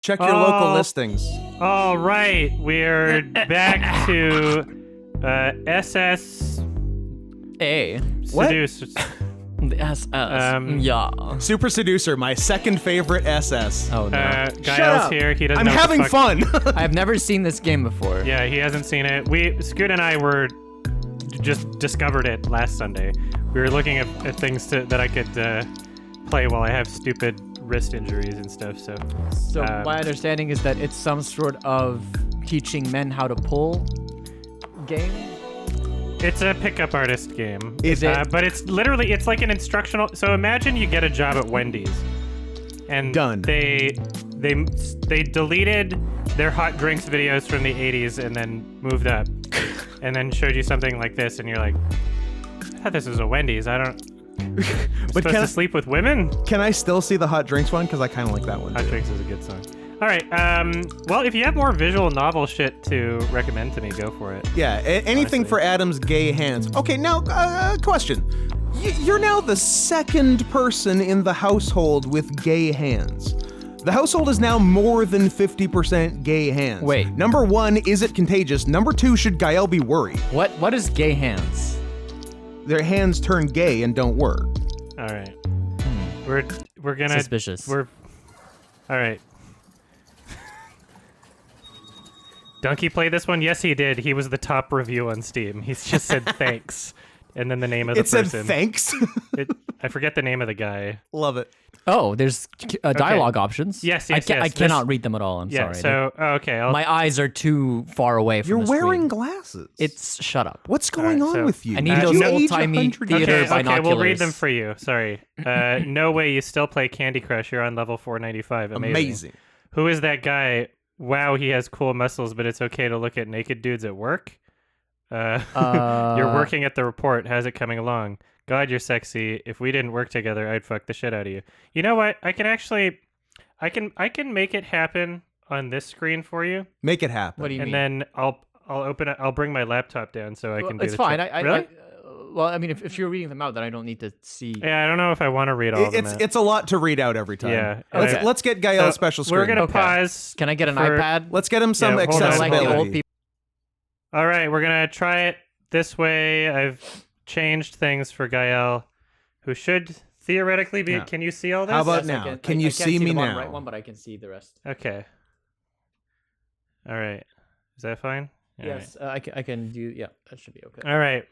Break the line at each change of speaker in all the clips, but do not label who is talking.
Check your local listings.
All right, we're back to SS Seducer.
The SS. Yeah.
Super Seducer, my second favorite SS.
Oh, no.
Gael's here. He doesn't
I'm
know what the
having
fuck-
fun.
I've never seen this game before.
Yeah, he hasn't seen it. Scoot and I just discovered it last Sunday. We were looking at things that I could play while I have stupid wrist injuries and stuff. So
my understanding is that it's some sort of teaching men how to pull game.
it's a pickup artist game.
Is it?
But it's like an instructional. So imagine you get a job at Wendy's, and
Done.
They deleted their hot drinks videos from the 80s and then moved up, and then showed you something like this, and you're like, I thought this was a Wendy's. I don't.
But
Supposed to sleep with women?
Can I still see the Hot Drinks one? Because I kind of like that one.
Hot
too.
Drinks is a good song. All right. Well, if you have more visual novel shit to recommend to me, go for it.
Yeah, anything
Honestly.
for Adam's gay hands. Okay, now, question. You're now the second person in the household with gay hands. The household is now more than 50% gay hands.
Wait.
Number one, is it contagious? Number two, should Gael be worried?
What is gay hands?
Their hands turn gay and don't work.
All right. We're gonna
Suspicious.
All right. Donkey played this one? Yes, he did. He was the top review on Steam. He's just said thanks, and then the name of the
It
person.
said thanks.
I forget the name of the guy.
Love it.
Oh, there's dialogue options.
Yes,
I
yes.
cannot read them at all. I'm
Yeah.
sorry.
So okay.
My eyes are too far away from
You're
the screen.
wearing glasses.
It's shut up.
What's going on
so
with you?
I need
Did
those
you age
old-timey
100
theater
years?
binoculars.
we'll read them for you. Sorry. No way you still play Candy Crush. You're on level 495.
Amazing.
Who is that guy? Wow, he has cool muscles, but it's okay to look at naked dudes at work. You're working at the report. How's it coming along? God, you're sexy. If we didn't work together, I'd fuck the shit out of you. You know what? I can make it happen on this screen for you,
Make it happen.
What do you
and
mean?
then I'll open it. I'll bring my laptop down so I can do
It's
the
fine.
check.
Really? Well, I mean, if you're reading them out, then I don't need to see.
Yeah, I don't know if I want to read all of them.
It's a lot to read out every time.
Yeah.
Okay.
Let's get Gael a special screen.
We're gonna
Okay.
pause.
Can I get an
for-
iPad?
Let's get him some
Yeah, hold on.
Like the old
accessibility.
people.
All right, we're gonna try it this way. I've changed things for Gael, who should theoretically be.
Yeah.
Can you see all this?
How about
Yes, I
now?
I
Can you
can't
see me
the bottom
now?
right one, but I can see the rest.
Okay. All right. Is that fine? All
Yes, I can do. Yeah, that should be okay.
Right. All right.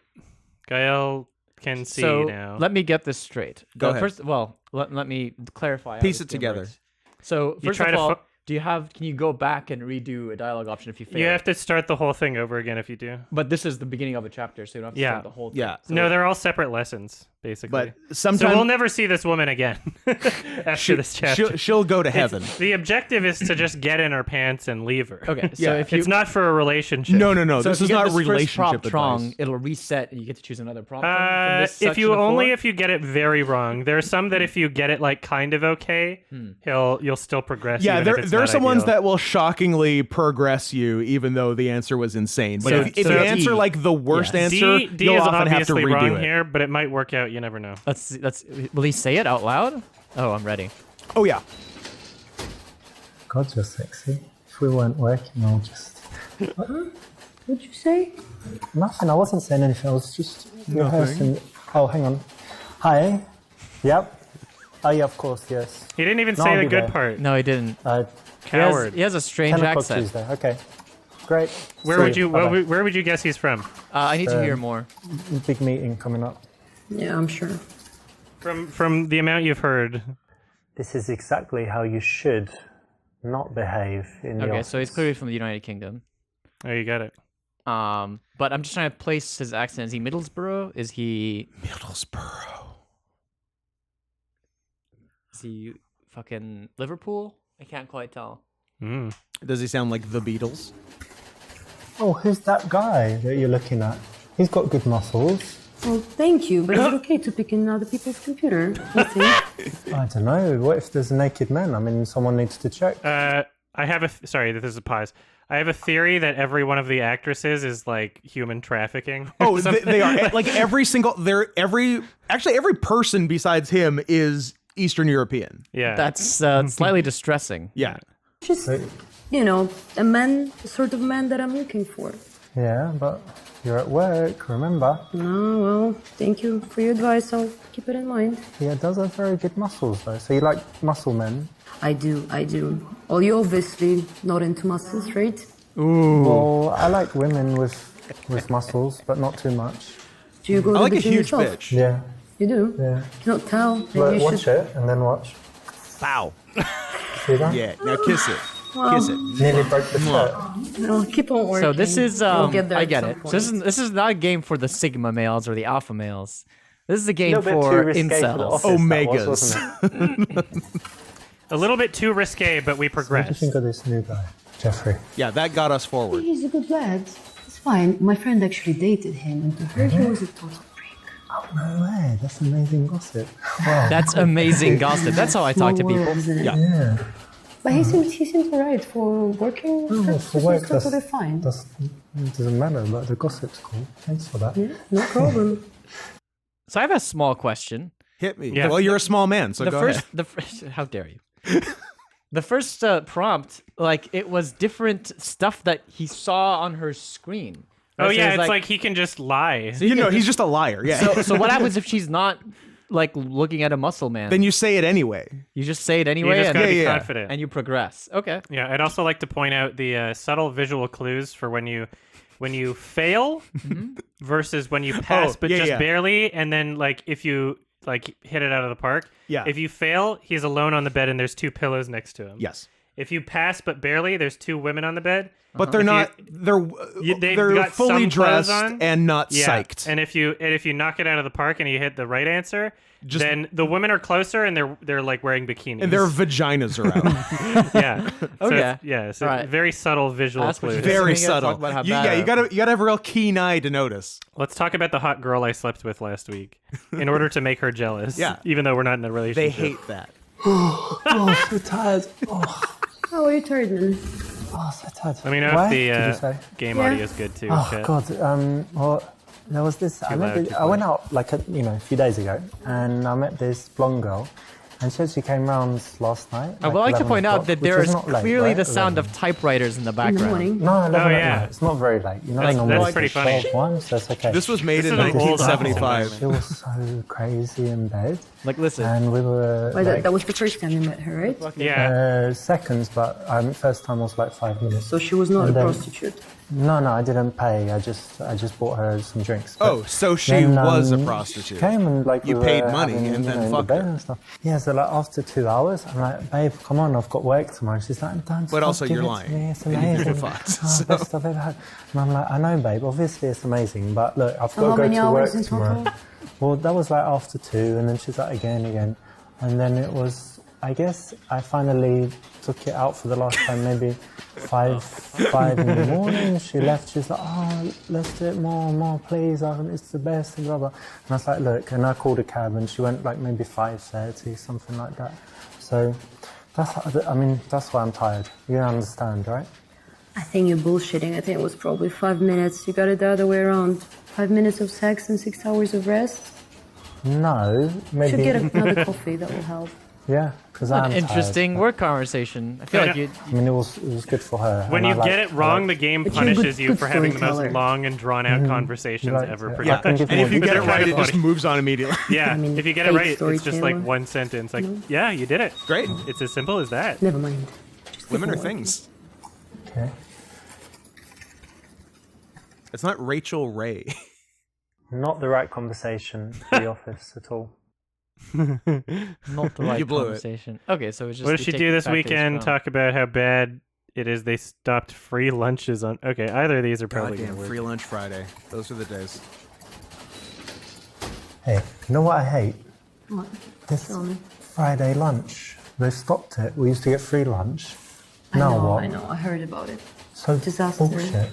Gael can see
so
now.
let me get this straight.
Go ahead.
First, let me clarify. how
Piece
this
it
game
together.
works. So
You
first
try
of
to
all,
fo-
can you go back and redo a dialogue option if you fail?
You have to start the whole thing over again if you do.
But this is the beginning of a chapter, so you don't have to
Yeah.
start the whole thing.
Yeah.
So
No, they're all separate lessons, basically.
But
so we'll
sometimes
never see this woman again after this chapter.
she'll go to
It's-
heaven.
The objective is to just get in her pants and leave her.
Okay, so
Yeah,
if you
It's not for a relationship.
No.
so
This
if
is
you get
not
this first
relationship
prompt wrong,
advice.
it'll reset and you get to choose another prompt. from this
If
section
you
of
only
four.
if you get it very wrong. There are some that if you get it like kind of okay, you'll still progress.
Yeah,
even if it's
there are
not
some ones
ideal.
that will shockingly progress you, even though the answer was insane. But
So-
if
so
you
D.
answer like the worst answer,
D
you'll
is
often have to
obviously
redo
wrong
it.
here, but it might work out. You never know.
Let's. Will he say it out loud? Oh, I'm ready.
Oh yeah.
God, you're sexy. If we weren't working, I'll just... What'd you say? Nothing, I wasn't saying anything, I was just rehearsing. Oh, hang on. Hi. Yep. Oh, yeah, of course, yes.
He didn't even
No,
say
I'll
the
be
good
there.
part.
No, he didn't.
Coward.
He has a strange
10 o'clock
accent.
Tuesday, okay. Great.
Where
See
would you
Bye-bye.
where would you guess he's from?
I need to hear more.
Big meeting coming up.
Yeah, I'm sure.
From the amount you've heard.
This is exactly how you should not behave in the
Okay,
office.
so he's clearly from the United Kingdom.
Oh, you got it.
But I'm just trying to place his accent. Is he Middlesbrough? Is he fucking Liverpool? I can't quite tell.
Does he sound like the Beatles?
Oh, who's that guy that you're looking at? He's got good muscles.
Well, thank you, but is it okay to pick in other people's computer? Let's see.
I don't know. What if there's a naked man? I mean, someone needs to check.
I have sorry, this is a pause. I have a theory that every one of the actresses is like human trafficking.
Oh, they are like every every person besides him is Eastern European.
Yeah.
That's slightly distressing.
Yeah.
Just,
Wait.
a man, the sort of man that I'm looking for.
Yeah, but you're at work, remember?
Oh, well, thank you for your advice. I'll keep it in mind.
Yeah, does have very good muscles though. So you like muscle men?
I do. Well, you're obviously not into muscles, right?
Well, I like women with muscles, but not too much.
Do you go
I
to
like
the
a
gym
huge
yourself?
bitch.
Yeah.
You do?
Yeah.
Cannot tell. Maybe
Like,
you
watch
should.
it and then watch.
Pow.
See that?
Yeah, now kiss it. Kiss it.
Nearly broke the shirt.
No, keep on working.
So this is
We'll get there
I
at
get
some
it. So
point.
this is not a game for the sigma males or the alpha males. This is a game
Little bit
for
too risque for the
incels.
office, that was,
Omegas.
wasn't it?
A little bit too risque, but we
What do you
progressed.
think of this new guy, Jeffrey?
Yeah, that got us forward.
He's a good lad. It's fine. My friend actually dated him, and to her, he was a total freak.
Oh, no way. That's amazing gossip. Wow.
That's amazing gossip. That's how I talk to
Small world,
people.
isn't it?
Yeah.
Yeah.
But he seems alright for working.
Oh,
purposes,
for work,
he's totally fine.
It doesn't matter, but the gossip's cool. Thanks for that.
Yeah, no problem.
So I have a small question.
Hit me.
Yeah.
Well, you're a small man, so go ahead.
How dare you? The first prompt, like it was different stuff that he saw on her screen.
Oh
Right? So
yeah,
it's
it's like he can just lie.
You know, he's just a liar. Yeah.
so what happens if she's not like looking at a muscle man?
Then you say it anyway.
You just say it
You
anyway,
just
and,
gotta be
yeah.
confident.
and you progress. Okay.
Yeah, I'd also like to point out the subtle visual clues for when you fail versus when you pass, but
yeah,
just
yeah.
barely, and then like if you like hit it out of the park.
Yeah.
If you fail, he's alone on the bed and there's two pillows next to him.
Yes.
If you pass but barely, there's two women on the bed.
But they're
If you-
not.
they've
They're
got
fully
some clothes
dressed
on.
and not
Yeah.
psyched.
And if you knock it out of the park and you hit the right answer, then the women are closer and they're like wearing bikinis.
and their vaginas are out.
yeah. So
Okay.
it's- yeah. So
All right.
very subtle visual
That's what
clues.
you
Very
So we gotta talk
subtle.
about how
You,
bad
yeah,
I
you
am.
gotta have a real keen eye to notice.
Let's talk about the hot girl I slept with last week in order to make her jealous.
Yeah.
Even though we're not in a relationship.
They hate that.
Oh, so tired. Oh,
How are you tired, man?
so tired.
Let me know
Where,
if
did you
the
say?
game
Yeah.
audio is good too.
Oh
Chet.
God. Well, there was this. I
loud, too
went out like a few days ago, and I met this blonde girl, and she actually came round last night.
I would like to
11
point out
o'clock,
that
which
there is
not late,
clearly
right?
the sound
11.
of typewriters in the
In the
background.
morning.
No, 11
Oh, yeah.
no, it's not very late. You know,
That's
normally
pretty
it's
funny.
12 1, so that's okay.
This was made
This
in
is an old
1975.
office
She was so crazy in bed,
Like, listen.
and we were
Why,
like,
that was the first time you met her, right?
Yeah.
seconds, but first time was like 5 minutes.
So she was not a
And then-
prostitute.
No, I didn't pay. I just bought her some drinks. But
Oh, so she
then,
was a
She
prostitute.
came and like
You
we
paid
were
money
having,
and then
in the
fucked
bed
her.
and stuff. Yeah, so like after 2 hours, I'm like, babe, come on, I've got work tomorrow. She's like, don't.
But also
give
you're
it to
lying.
me, It's
And you've been
amazing.
fucked,
Oh,
so-
best I've ever had. And I'm like, I know, babe. Obviously, it's amazing, but look, I've
So
got
how
to go
many
to
hours
work
in
tomorrow.
total?
Well, that was like after 2, and then she's like again, and then it was. I guess I finally took it out for the last time, maybe five in the morning. She left. She's like, "Oh, let's do it more, please. It's the best." And blah blah. And I was like, "Look," and I called a cab, and she went like maybe 5:30, something like that. So that's why I'm tired. You understand, right?
I think you're bullshitting. I think it was probably 5 minutes. You got it the other way around. 5 minutes of sex and 6 hours of rest.
No, maybe.
Should get another coffee. That will help.
Yeah, because I'm
An interesting
tired.
work conversation. I feel like you.
I mean, it was good for her.
When
and
you
I
get
like-
it wrong,
I
the game
But you're a
punishes
good-
you
good
for having the most
storyteller.
long and drawn out conversations
Right,
ever
yeah.
produced.
I can give
And if you
more
get it
But
right,
they're
it just
funny.
moves on immediately.
Yeah,
mean,
if you get it
fake
right, it's just like
storyteller.
one sentence. Like, yeah, you did it.
Great.
It's as simple as that.
Never mind. Just keep
Women are
on working.
things.
Okay.
It's not Rachel Ray.
Not the right conversation for the office at all.
Not the right
You blew it.
conversation. Okay, so it's just.
What does
you
she
take
do
it
this
back to his
weekend?
phone.
Talk about how bad it is they stopped free lunches on. Okay, either of these are probably
Goddamn,
going to work.
free lunch Friday. Those are the days.
Hey, you know what I hate?
What?
This
Tell me.
Friday lunch. They stopped it. We used to get free lunch.
I
Now
know,
what?
I know. I heard about it.
So
Disaster.
bullshit.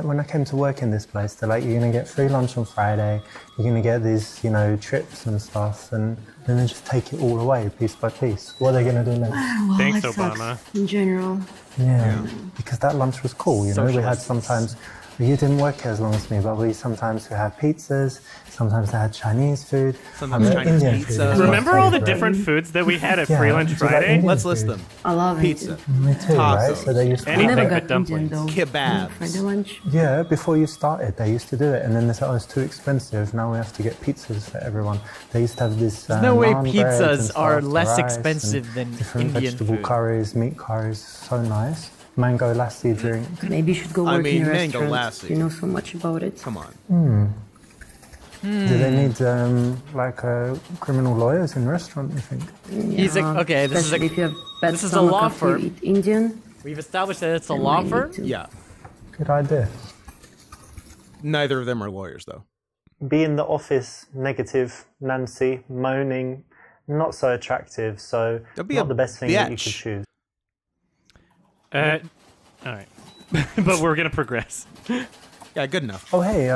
When I came to work in this place, they're like, you're going to get free lunch on Friday, you're going to get these, trips and stuff, and then they just take it all away, piece by piece. What are they going to do next?
Well,
Thanks,
it sucks
Obama.
in general.
Yeah, because that lunch was cool, we had
Socialists.
sometimes You didn't work here as long as me, but we sometimes have pizzas, sometimes they had Chinese food,
Sometimes Chinese
Indian
pizza.
food is my
Remember all the
favourite.
different foods that we had at
Yeah,
Free Lunch
do you like
Friday?
Indian
Let's list
food?
them.
I love
Pizza.
it.
Me too, right?
Tacos.
So they used to
I
Anything
never
but
got Indian
dumplings.
though.
Kebabs.
For the lunch.
Yeah, before you started, they used to do it, and then they said, "Oh, it's too expensive. Now we have to get pizzas for everyone." They used to have this.
There's no way
naan breads and
pizzas are
stuff,
less
rice and
expensive than
different
Indian
vegetable
food.
curries, meat curries. So nice. Mango lassi drink.
Maybe you should go
I
work
mean,
in a
mango
restaurant.
lassi.
You know so much about it.
Come on.
Do they need criminal lawyers in restaurant? You think?
He's like,
Yeah,
okay, this is
especially
a-
if you have bad
this is a
stomach
law
after you
firm.
eat Indian.
We've established that it's a
then
law
might
firm.
need to.
Yeah.
Good idea.
Neither of them are lawyers, though.
Be in the office, negative, Nancy, moaning, not so attractive. So
That'd be
not
a
the best thing that you
bitch.
could choose.
All right. But we're going to progress.
Yeah, good enough.
Oh hey,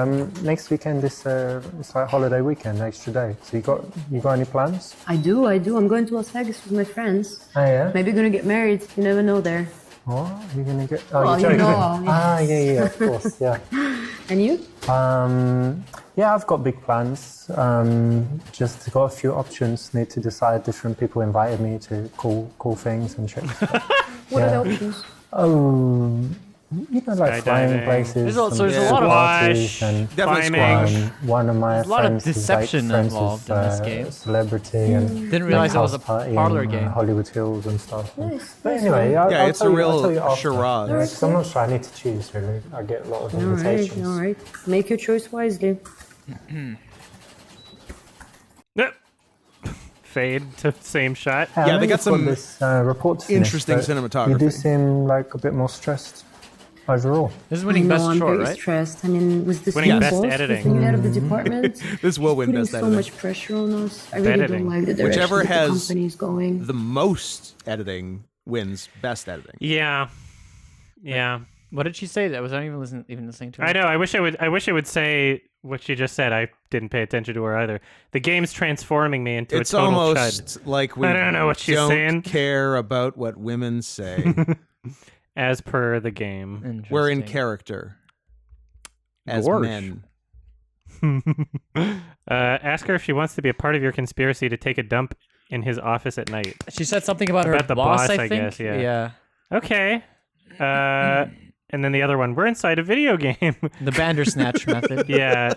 next weekend is it's like holiday weekend, extra day. So you got any plans?
I do. I'm going to Las Vegas with my friends.
Oh yeah.
Maybe gonna get married. You never know there.
What? You're gonna get? Oh,
Well,
you're
you
joking.
know,
Ah, yeah, of course, yeah.
And you?
Yeah, I've got big plans. Just got a few options. Need to decide. Different people invited me to cool things and shit.
What are the
Yeah.
options?
Oh, you know, like flying
Skydiving.
places.
There's a
Yeah.
lot of
parties
Squash,
and
Definitely
climbing.
squash.
one of my
There's a lot of
friends is,
deception
like, friends
involved
with,
in this game.
Celebrity and
Didn't realize it was a
house party
parlor
in,
game.
Hollywood Hills and stuff.
Nice.
But
Nice
anyway,
one.
Yeah,
I'll
it's a
tell you-
real
I'll tell you after.
charade.
Yeah, 'cause I'm not sure. I need to choose really. I get a lot of
All right,
invitations.
all right. Make your choice wisely.
Yep. Fade to same shot.
Hey, I
Yeah,
know
they got
you've
some
this report to finish,
interesting
but
cinematography.
You do seem like a bit more stressed overall.
This is
I
winning
know,
best
I'm
short,
very
right?
stressed. I mean, with this
Winning
new
best
boss,
editing.
with the new head of the department,
This will win
putting
best
so
editing.
much pressure on us. I really
Editing.
don't like the direction
Whichever
that the
has
company's going.
The most editing wins best editing.
Yeah. Yeah.
What did she say? That was I even listening to her.
I know. I wish it would say what she just said. I didn't pay attention to her either. The game's transforming me into
It's
a total
almost
chud.
like we
I don't know what she's
don't
saying.
care about what women say.
As per the game.
We're in
Interesting.
character as
Gorge.
men.
Ask her if she wants to be a part of your conspiracy to take a dump in his office at night.
She said something about her
About the
boss,
boss,
I
I
think.
guess, yeah.
Yeah.
Okay. And then the other one, we're inside a video game.
The Bandersnatch method.
Yeah.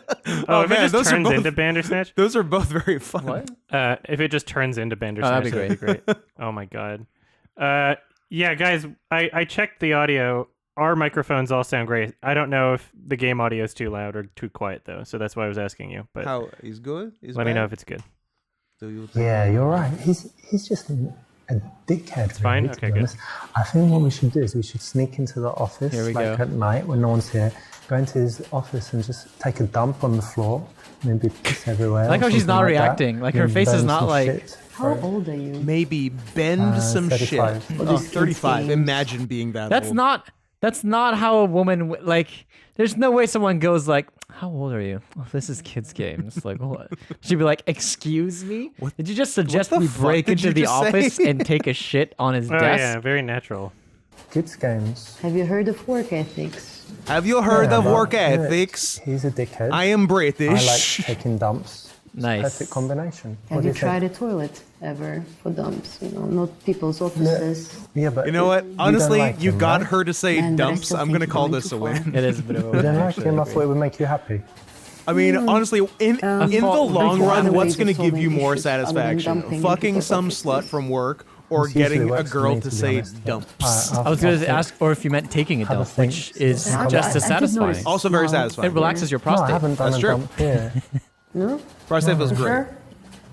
Oh, if
man,
it just
those are
turns
both-
into Bandersnatch?
Those are both very fun.
What?
If it just turns into Bandersnatch,
that'd be
great. Oh my god. Yeah, guys, I checked the audio. Our microphones all sound great. I don't know if the game audio is too loud or too quiet though, so that's why I was asking you. But
How he's good? He's
let me know
bad?
if it's good.
Do you think?
Yeah, you're right. He's just a dickhead. It's
fine? Okay, good.
I think what we should do is we should sneak into the office
Here we
like
go.
at night when no one's here, go into his office and just take a dump on the floor, maybe piss everywhere.
I like
or
how she's
something
not
like that,
reacting. Like, her
and
face is
burn
not
some
like-
shit
How
for it.
old are you?
Maybe bend some
35.
shit.
What
Oh,
is
35.
insane?
Imagine being that
That's
old.
not how a woman like. There's no way someone goes like, "How old are you?" Oh, this is kids' games. Like what? She'd be like, "Excuse me? Did you just suggest
the
we
fuck
break
did
into
you
the
just say?"
office and take a shit on his
Oh
desk?"
yeah, very natural.
Kids games.
Have you heard of work ethics?
Have you heard
Yeah,
of
but,
work
yeah,
ethics?
He's a dickhead.
I am
I
British.
like taking dumps. It's a
Nice.
perfect combination. What
Have
do
you
think?
tried a toilet ever for dumps? You know, not people's offices.
Yeah, but
You know what?
don't
Honestly,
like
you
him,
got
right?
her to say
Man, but I
dumps.
still
I'm
think
going to
you're
call
going
this
too
a
far.
win.
It is a bit of a.
You don't like
actually,
him?
I
I
agree.
thought it would make you happy.
I mean, honestly, in the
thought
long
there were
run,
other
what's
ways
going
of
to give you
solving
more
issues other than
satisfaction?
dumping in
Fucking
people's
some
offices.
slut from work or
This usually
getting a
works for
girl
me,
to
be
say
honest, but
dumps.
I was going to ask, or if you meant taking a
Have a
dump,
think.
which is
I-
just
I
as
did
satisfying.
notice.
Also very
No.
satisfying.
It relaxes your
No, I
prostate.
haven't done
That's
a
true.
dump here.
No?
Prostate feels
For
great.
sure?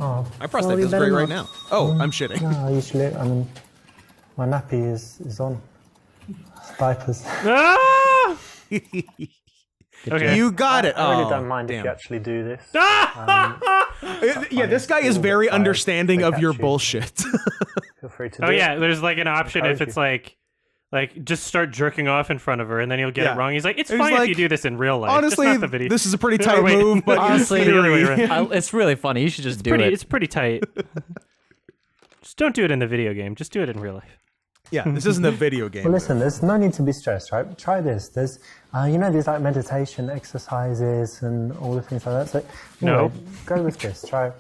Oh,
My prostate
Well, you
feels
better
great right
not.
now. Oh, I'm shitting.
no, I usually, I mean, my nappy is on. Diapers.
Ah! Okay.
You got it.
I really
Oh,
don't mind if
damn.
you actually do this.
Yeah, this guy is very
Fine.
understanding
They
of
catch
your
you.
bullshit.
Feel free to
Oh
do
yeah,
it.
there's like an option if
encourage
it's
you.
like just start jerking off in front of her and then you'll get
Yeah.
it wrong. He's like, it's
He's
fine
like,
if you do this in real life.
Honestly,
just not the video.
this is a pretty
Oh,
tight
wait.
move, but
Honestly,
the other way around.
It's really funny. You should just do
pretty,
it.
It's pretty tight. Just don't do it in the video game. Just do it in real life.
Yeah, this isn't a video game.
Well, listen, there's no need to be stressed, right? Try this. There's, these like meditation exercises and all the things like that. So, anyway, go with this. Try.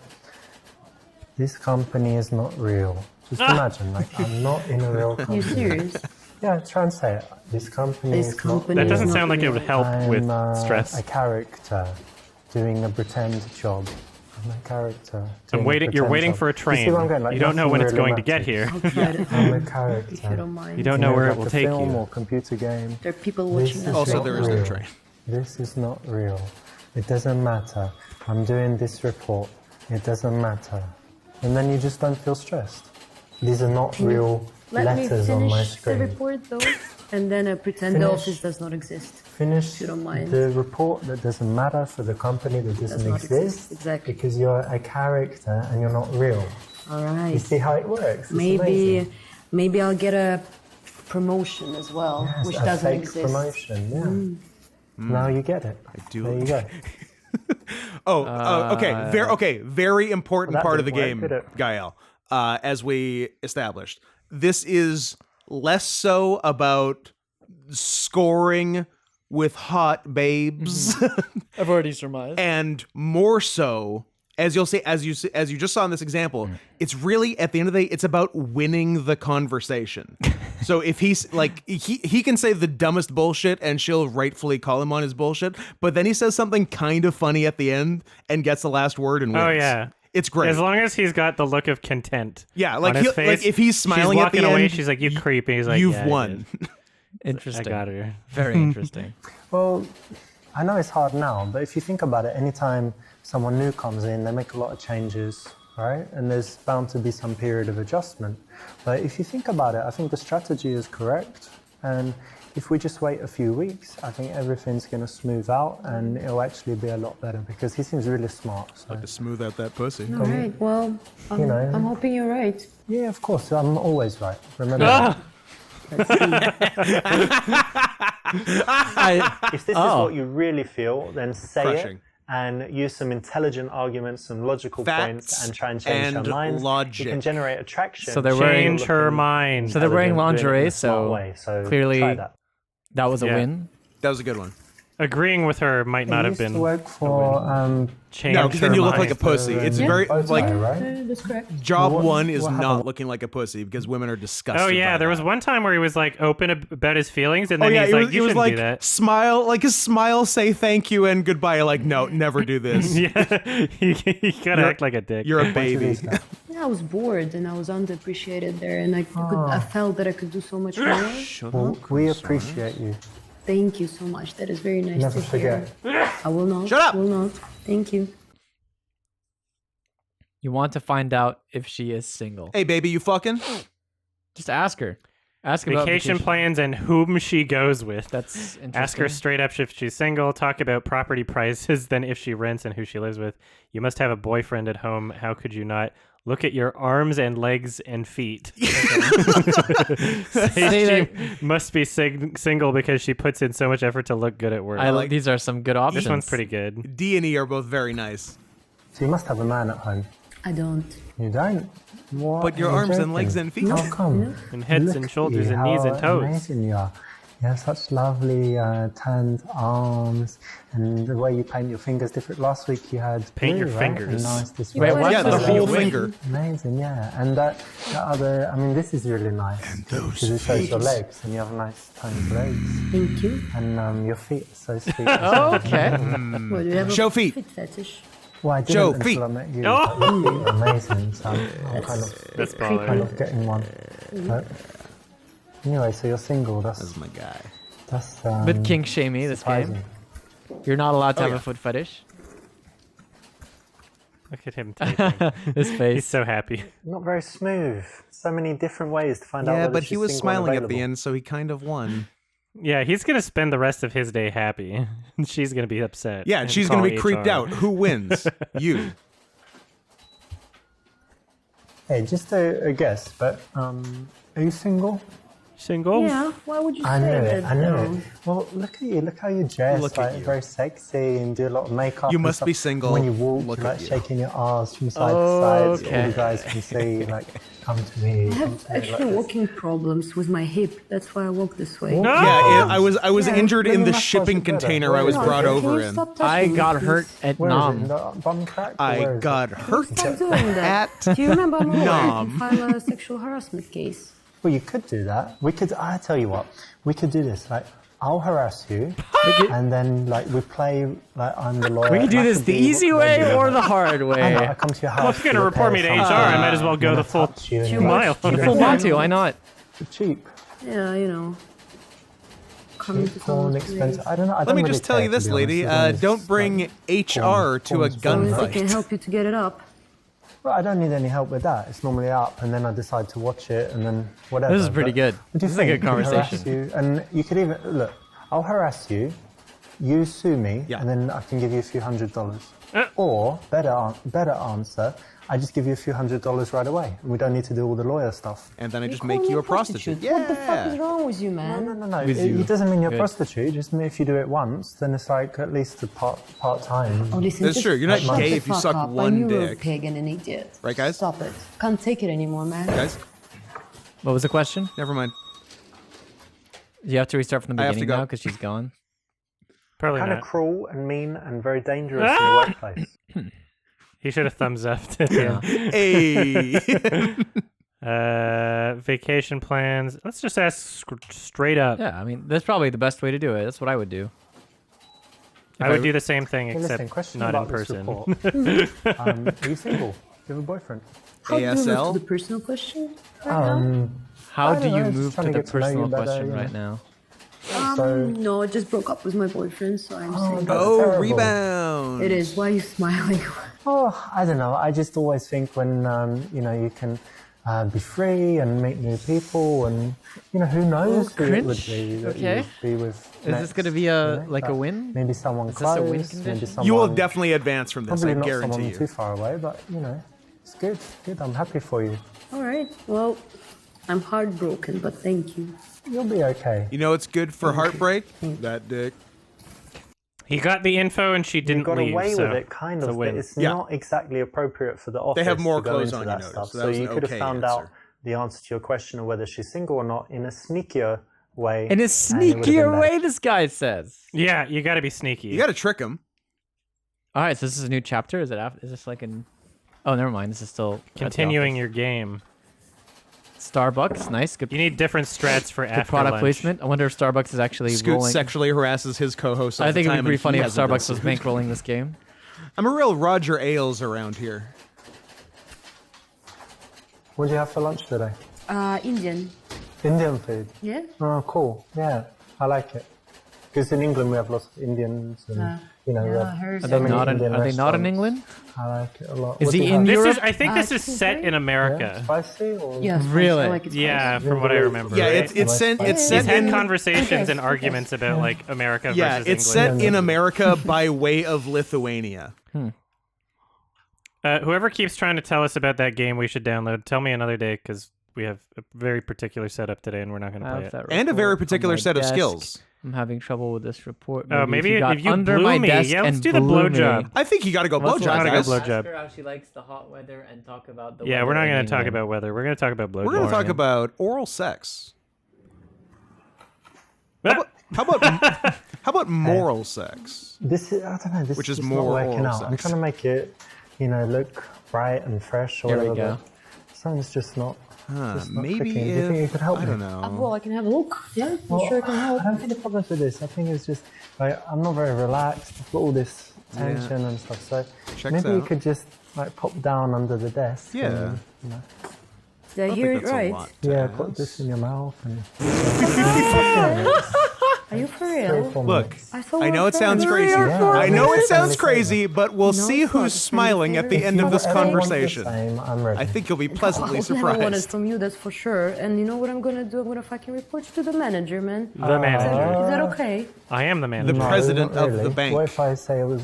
This company is not real. Just imagine, like, I'm not in a real company.
You serious?
Yeah, try and say it. This company is not
That
real.
doesn't sound like it would help with
I'm
stress.
a character doing a pretend job. I'm a character.
I'm
doing
waiting. You're
pretend
waiting
job.
for a
You see
train.
where I'm going? Like,
You don't know when it's
nothing
going to get
really
here.
I'll try to
I'm a
if you
character.
don't mind.
You don't know where it
like
will
a
take
film
you.
or computer game.
There are people watching us
Also,
right
there
now.
is no
real.
train.
This is not real. It doesn't matter. I'm doing this report. It doesn't matter. And then you just don't feel stressed. These are not real
Let me
letters on my
finish the
screen.
report though, and then pretend the
Finish.
office does not exist.
Finish
you don't mind.
the report that doesn't matter for the company that doesn't
not
exist.
exactly.
Because you're a character and you're not real.
All
You
right.
see how it works? It's amazing.
Maybe I'll get a promotion as well,
Yes,
which
a
doesn't
fake
exist.
promotion, yeah. Now you get it.
do
There you
like-
go.
Okay. Very important
Well, that
part of the
didn't work,
game,
did it?
Gael. As we established, this is less so about scoring with hot babes,
I've already surmised.
and more so, as you'll see, as you just saw in this example, it's really at the end of the day, it's about winning the conversation. So if he's like he can say the dumbest bullshit and she'll rightfully call him on his bullshit, but then he says something kind of funny at the end and gets the last word and wins.
Oh yeah.
It's great.
As long as he's got the look of content.
Yeah, like
on his
he'll-
face,
like if he's smiling
she's
at the
walking away,
end,
she's like, "You creep," and he's like,
you've
"Yeah, I
won.
did.
Interesting.
I got her."
Very interesting.
Well, I know it's hard now, but if you think about it, anytime someone new comes in, they make a lot of changes, right? And there's bound to be some period of adjustment. But if you think about it, I think the strategy is correct. And if we just wait a few weeks, I think everything's going to smooth out and it'll actually be a lot better because he seems really smart. So.
To smooth out that pussy.
All right. Well, I'm hoping you're right.
Yeah, of course. I'm always right. Remember that. If this is what you really feel, then say
Crushing.
it and use some intelligent arguments, some logical
Facts
points, and try and change
and
her mind.
logic.
You can generate attraction.
So they're wearing-
Change her mind.
So they're wearing
Elegant, doing it in
lingerie,
a smart
so
way. So
clearly
try that.
that was a
Yeah.
win.
That was a good one.
Agreeing with her might not
I
have
used
been
to work for
change
No, because
her
then you look
mind.
like a pussy. It's very
both
like
way, right?
That's correct.
job
What-
one is
what
not
happened?
looking like a pussy because women are disgusted.
Oh yeah,
by
there was
that.
one time where he was like open about his feelings, and
Oh
then
yeah,
he's
it
like,
was,
"You
it was
shouldn't
like
do that."
smile, like a smile, say thank you and goodbye. Like no, never do this.
Yeah, he gotta act like a dick.
You're a
Bunch of
baby.
these guys.
Yeah, I was bored and I was underappreciated there, and I felt that I could do so much more.
Well, we appreciate you.
Thank you so much. That is very nice
Never
to hear. I will not.
Shut up!
Will not. Thank you.
You want to find out if she is single.
Hey baby, you fucking?
Just ask her. Ask about
Vacation plans and whom she goes with.
That's interesting.
Ask her straight up if she's single. Talk about property prices, then if she rents and who she lives with. You must have a boyfriend at home. How could you not? Look at your arms and legs and feet. Say she must be single because she puts in so much effort to look good at work.
I like these are some good options.
This one's pretty good.
D and E are both very nice.
So you must have a man at home.
I don't.
You don't? What?
But your
Are you
arms and
joking?
legs and feet.
How come?
And heads
Look
and
at
shoulders
you,
and knees and
how
toes.
Amazing you are. You have such lovely tanned arms, and the way you paint your fingers different. Last week you had
Paint
blue,
your
right?
fingers.
And nice this
Wait,
way.
what?
Yeah, the
That's
whole
amazing.
finger.
Amazing, yeah. And that other, I mean, this is really nice because it shows your legs, and you have nice tiny legs,
Thank you.
and your feet are so sweet.
Okay.
Well, do you have
Show
a
feet.
fit fetish?
Well, I didn't
Show
until
feet.
I met you.
Oh!
But your feet are amazing, so I'm kind
That's
of
baller.
getting one. But anyway, so you're single.
That's my guy.
That's
Bit kink shamey this
surprising.
game. You're not allowed to have
yeah.
a foot fetish.
Look at him taking.
His
He's
face.
so happy.
Not very smooth. So many different ways to find out.
Yeah,
whether
but he
she's
was
single and
smiling at the
available.
end, so he kind of won.
Yeah, he's gonna spend the rest of his day happy. She's gonna be upset.
Yeah, and she's gonna be creeped out. Who wins? You.
Hey, just a guess, but are you single?
Single?
Yeah. Why would you
I
say
knew
that?
it. I knew
though?
it. Well, look at you. Look how you dress.
Look at
like
you.
very sexy and do a lot of makeup.
You
and
must be
stuff.
single.
When you walk,
Look
you're like
at you.
shaking your ass from side to side, so all
Okay.
you guys can see. Like, come to me.
I have actually walking problems with my hip. That's why I walk this way.
No!
Yeah, I was
Yeah,
injured
then
in the
that's
shipping
better.
container I was
No,
brought
Can
over
you
in.
stop touching
I
me,
got
please?
hurt at
Where is it?
Nam.
In the bum crack? Or
I
where is
got
it?
hurt
Stop doing that.
at.
Do you remember I'm a lawyer?
Nom.
You can file a sexual harassment case.
Well, you could do that. We could. I tell you what. We could do this. Like, I'll harass you, and then like we play like I'm the lawyer.
We can
and
do
I
this
could
the
be
easy way
regular.
or the hard
I
way.
come to your house.
Well, if you're going to report me to HR, I might as well go the full mile.
The full Monty, why not?
Cheap.
Yeah, you know. Coming to
Cheap,
someone's
expensive.
place.
I don't know. I
Let
don't
me
really
just tell
care,
you
to
this,
be
lady.
honest, as long as
Don't
it's,
bring
like,
HR to a
forms,
As long as I can
gunfight.
help you to get it up.
Well, I don't need any help with that. It's normally up, and then I decide to watch it, and then whatever.
This is pretty
But
good.
what do you
This is a
think?
good
I can harass
conversation.
you, and you could even look. I'll harass you. You sue me,
Yeah.
and then I can give you a few $100s.
Uh.
Or better answer, I just give you a few $100s right away, and we don't need to do all the lawyer stuff.
And then I
You
just
call
make
me
you a prostitute.
What the fuck is
Yeah.
wrong with you, man?
No.
With you.
It doesn't mean you're a
Good.
prostitute. Just if you do it once, then it's like at least a part time.
Oh, listen,
That's
just
true. You're not
shut
gay
the
if you
fuck
suck
up.
one
I knew you were a
dick.
pig and an idiot.
Right, guys?
Stop it. Can't take it anymore, man.
Guys,
What was the question?
never mind.
Do you have to restart from the
I have to
beginning
go.
now because she's gone?
Probably
Kind of
not.
cruel and mean and very dangerous in the workplace.
He should have thumbs up. Yeah.
Hey.
Vacation plans. Let's just ask straight up.
Yeah, I mean, that's probably the best way to do it. That's what I would do.
I would do the same thing,
Well,
except
listen, question
not in
about this
person.
report. Are you single? Do you have a boyfriend?
How do you move
ASL?
to the personal question right now?
How
I
do
don't
you
know, just
move
trying
to
to
the
get to know you
personal
better,
question
you know.
right now?
So,
No, I just broke up with my boyfriend, so I'm single.
that's
Oh,
terrible.
rebound.
It is. Why are you smiling?
Oh, I don't know. I just always think when you can be free and meet new people, and who knows who it would
cringe.
be that
Okay.
you would be with.
Is this going to be a
like
a win?
Maybe someone
Is this a
close.
win
Maybe
condition?
someone.
You will definitely advance from this,
Probably
I
not
guarantee
someone
you.
too far away, but it's good. Good. I'm happy for you.
All right. Well, I'm heartbroken, but thank you.
You'll be okay.
You know what's good for heartbreak? That dick.
He got the info and she
You
didn't
got
leave.
away
so
with it, kind
it's a
of. But
win.
it's
Yeah.
not exactly appropriate for the office.
have more
to go
clothes
into
on,
that
you notice,
stuff.
so that was
you
an
could
okay
have found
answer.
out the answer to your question of whether she's single or not in a sneakier way.
In a
and it would have been
sneakier
better.
way, this guy says.
Yeah, you got to be sneaky.
You got to trick him.
All right, so this is a new chapter. Is it? Is this like an? Oh, never mind. This is still at the
Continuing
office.
your game.
Starbucks. Nice. Good.
You need different strats for
Good
after
product
lunch.
placement. I wonder if Starbucks is actually
Scoot
rolling.
sexually harasses his co-host.
I
all
think
the
it'd
time,
be pretty
and
funny
he
if
hasn't been
Starbucks was
sued.
bankrolling this game.
I'm a real Roger Ailes around here.
What did you have for lunch today?
Indian.
Indian food.
Yeah?
Oh, cool. Yeah, I like it. Because in England we have lots of Indians, and we
I
have
heard
so
that.
many
Not in,
Indian
are they not in
restaurants.
England?
I like it a lot.
Is
What do
he
you
in
have?
This
Europe?
is. I think this is
chicken
set
curry?
in America.
Yeah, spicy or
Yes.
Really?
I like it
Yeah,
spicy.
from what I remember.
Yeah,
right?
it's set. It's
He's
set
had
in.
conversations and
Yes,
arguments about like America
Yeah,
versus
it's
England.
set in America by way of Lithuania.
Whoever keeps trying to tell us about that game we should download, tell me another day because we have a very particular setup today and we're not going to
I
play
have
it.
that
And a very
report on
particular
my
set of
desk.
skills.
I'm having trouble with this report.
Oh, maybe
if
if you
under
blew
my
me,
desk
yeah, let's
and
do the
blew
blowjob.
me.
I think you got to go
Let's
blowjob,
gotta go
guys.
blow-
Ask
blowjob.
her how she likes the hot weather and talk about the
Yeah,
weather
we're not
in
going to talk
England.
about weather. We're going to talk about blowjob.
We're going to talk about oral sex.
Ah!
How about moral sex?
This is, I don't know. This
Which
is
is
just
more
not working
oral
out. I'm
sex.
trying to make it, look bright and fresh or
Here we
whatever.
go.
But something's just not. just not
Maybe
clicking. Do you think you
if
could help
I
me?
don't know.
Well, I can have a look. Yeah, I'm sure I can help.
I don't think the problems with this. I think it's just like I'm not very relaxed. I've got all this tension and stuff. So
Checks
maybe you
out.
could just like pop down under the desk.
Yeah.
And,
Did I
I
hear
think
it
that's a
right?
lot to
yeah,
ask.
put this in your mouth and.
Are you for
Three or
real?
four
Look,
minutes.
I thought
I
we
know
were
it sounds
friends.
crazy.
Yeah,
I know it
it's
sounds
definitely
crazy, but we'll see
it's not
who's
the same
smiling at the
thing.
end of this
If you ever want the
conversation.
same, I'm ready.
I think you'll be pleasantly
I would never want it
surprised.
from you, that's for sure. And you know what I'm gonna do? I'm gonna fucking report you to the manager, man.
The manager.
Is that okay?
I am the
The
manager.
No,
president
not
of the
really.
bank.
What if I say it was?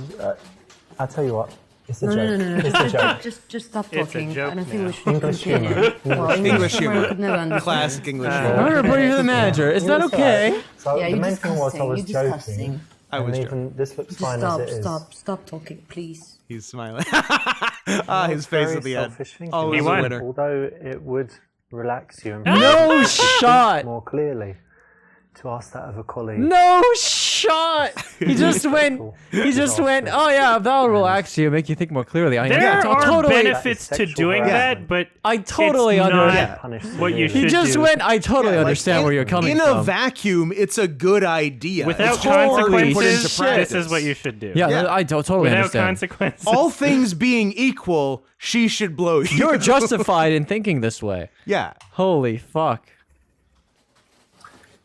I'll tell you what. It's a
No,
joke.
no.
It's a joke.
Just stop
It's a
talking.
joke
I don't think
now.
we should
English
continue.
humor.
Well,
English humor.
could never understand.
Classic English
I'm
humor.
gonna report you to the manager. Is that
It's
okay?
alright. So
Yeah,
the
you're
main thing was I
disgusting.
was
You're
joking.
disgusting.
I
And
was
even this looks
Just
fine
stop,
as it is.
stop talking, please.
He's smiling. His face
Very
at the end.
selfish thinking.
Always
He
a
won.
winner.
Although it would relax you and
No
think
shot.
more clearly to ask that of a colleague.
No shot. He just went. He just went. Oh yeah, that'll relax you, make you think more clearly. I
There are
totally.
benefits to
Sexual
doing
harassment.
that, but
I totally
it's not
understand.
Punished
what you
severely.
should
He just
do.
went. I totally understand
in,
where you're coming
in
from.
a vacuum, it's a good idea.
Without
It's hard to put into
consequences.
practice.
This is what you should do.
Yeah,
Yeah.
I totally
Without
understand.
consequences.
All things being equal, she should blow you.
You're justified in thinking this way.
Yeah.
Holy fuck.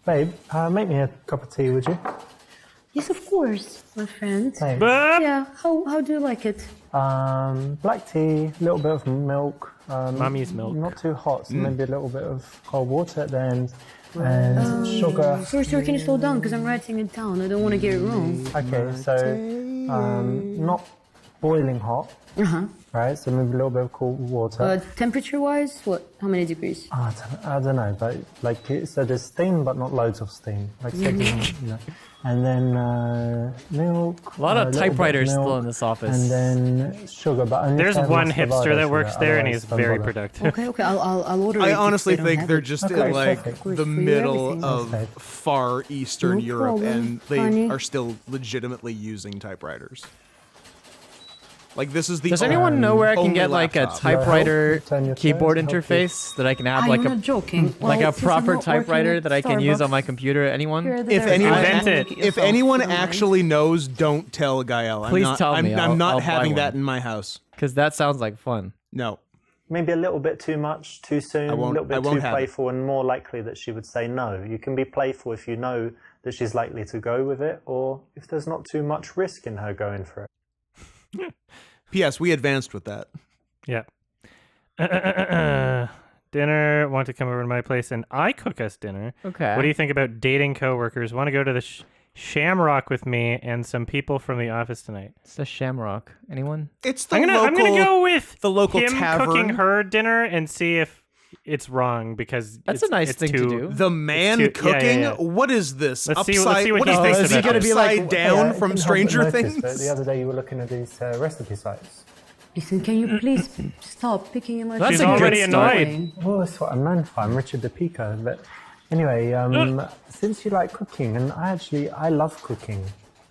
Babe, make me a cup of tea, would you?
Yes, of course, my friend.
Thanks.
But
Yeah, how do you like it?
Black tea, a little bit of milk.
Mommy's milk.
Not too hot, so maybe a little bit of cold water at the end. And sugar.
First, can you slow down? Because I'm writing it down. I don't want to get it wrong.
Okay, so not boiling hot, right? So maybe a little bit of cold water.
Temperature-wise, what? How many degrees?
I don't know, but like so there's steam, but not loads of steam. Like so and then milk.
A lot of
little bit
typewriters
milk,
still in this office.
And then sugar, but only
there's
if I have
one
lots of
hipster
other
that works
sugar,
there, and
otherwise
he's
don't
very
bother.
productive.
Okay, I'll order it.
I
if
honestly
they don't
think
have
they're
it.
just
Okay,
in like
perfect.
the
For you,
middle
everything.
of
Okay.
far Eastern
No
Europe,
problem,
and they
honey.
are still legitimately using typewriters. Like this is the
Does anyone know where I can
only
get like a
laptop.
typewriter
Turn your
keyboard
chairs, help you.
interface that I can have
I'm
like
not
a
joking.
like
Well,
a
since I'm
proper
not working
typewriter
at
that I can use on my
Starbucks,
computer? Anyone?
here
If
there-
anyone,
Invent it.
Make it
if
yourself,
anyone
don't mind.
actually knows, don't tell Gael. I'm
Please
not,
tell me.
I'm not
I'll buy
having that
one.
in my house.
Because that sounds like fun.
No.
Maybe a little bit too much, too soon,
I won't-
a little
I
bit
won't
too
have it.
playful, and more likely that she would say no. You can be playful if you know that she's likely to go with it, or if there's not too much risk in her going for it.
P.S. We advanced with that.
Yeah. Dinner. Want to come over to my place and I cook us dinner.
Okay.
What do you think about dating coworkers? Want to go to the Shamrock with me and some people from the office tonight?
It's a Shamrock. Anyone?
It's the
I'm gonna go with
the local
him
tavern.
cooking her dinner and see if it's wrong because
That's
it's,
a nice
it's
thing to
too,
do.
The man
It's too- yeah,
cooking?
yeah.
What is this?
Let's see
upside,
what he
is
thinks
this?
is he
about
gonna
it.
be like,
upside down
Yeah, I
from
couldn't help
Stranger
but notice
Things?
that the other day you were looking at these recipe sites.
Listen, can you please stop picking him up?
That's
She's
a good
already
start.
annoyed.
Well, that's what I'm known for. I'm Richard the Pico. But anyway, since you like cooking, and I love cooking.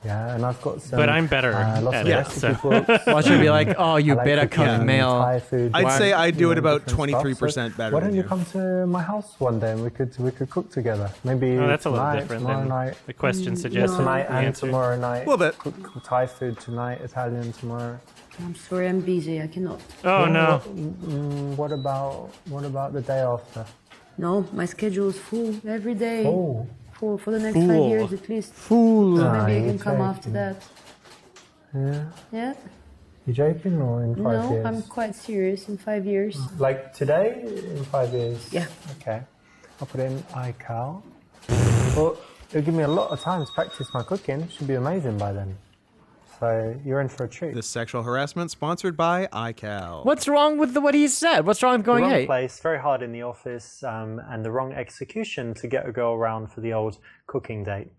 Yeah, and I've got some.
But I'm better
lots
at
of
it,
recipe
so.
books.
Watch her be like, oh, you
I like
better
cooking
cook
and
male.
Thai food.
I'd say I do it about
different stuff.
23% better
Why
than
don't you
you.
come to my house one day and we could cook together? Maybe
Oh, that's a little
tonight,
different
tomorrow
than
night.
the question suggested.
Tonight
the
and
answer.
tomorrow night.
A little bit.
Cook Thai food tonight, Italian tomorrow.
I'm sorry, I'm busy. I cannot.
Oh no.
What about the day after?
No, my schedule is full every day.
Oh,
For the next 5 years at least.
Fool.
So
Ah,
maybe I
you're
can come after
joking.
that.
yeah.
Yeah?
You joking or in 5
No,
years?
I'm quite serious. In 5 years.
Like today, in 5 years?
Yeah.
Okay. I'll put in iCal. Well, it'll give me a lot of time to practice my cooking. Should be amazing by then. So you're in for a treat.
This sexual harassment sponsored by iCal.
What's wrong with what he said? What's wrong with
The
going,
wrong
hey?
place, very hard in the office, and the wrong execution to get a girl around for the old cooking date.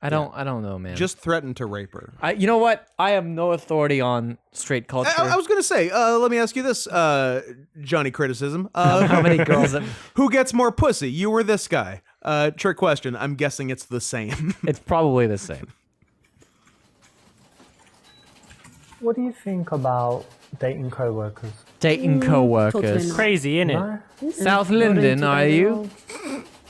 I don't know, man.
Just threatened to rape her.
You know what? I have no authority on straight culture.
I was going to say, let me ask you this, Johnny Criticism.
How many girls have...
Who gets more pussy, you or this guy? Trick question. I'm guessing it's the same.
It's probably the same.
What do you think about dating co-workers?
Dating co-workers.
totally not.
Crazy, innit?
No?
South
Not
Linden,
into
are
that at
you?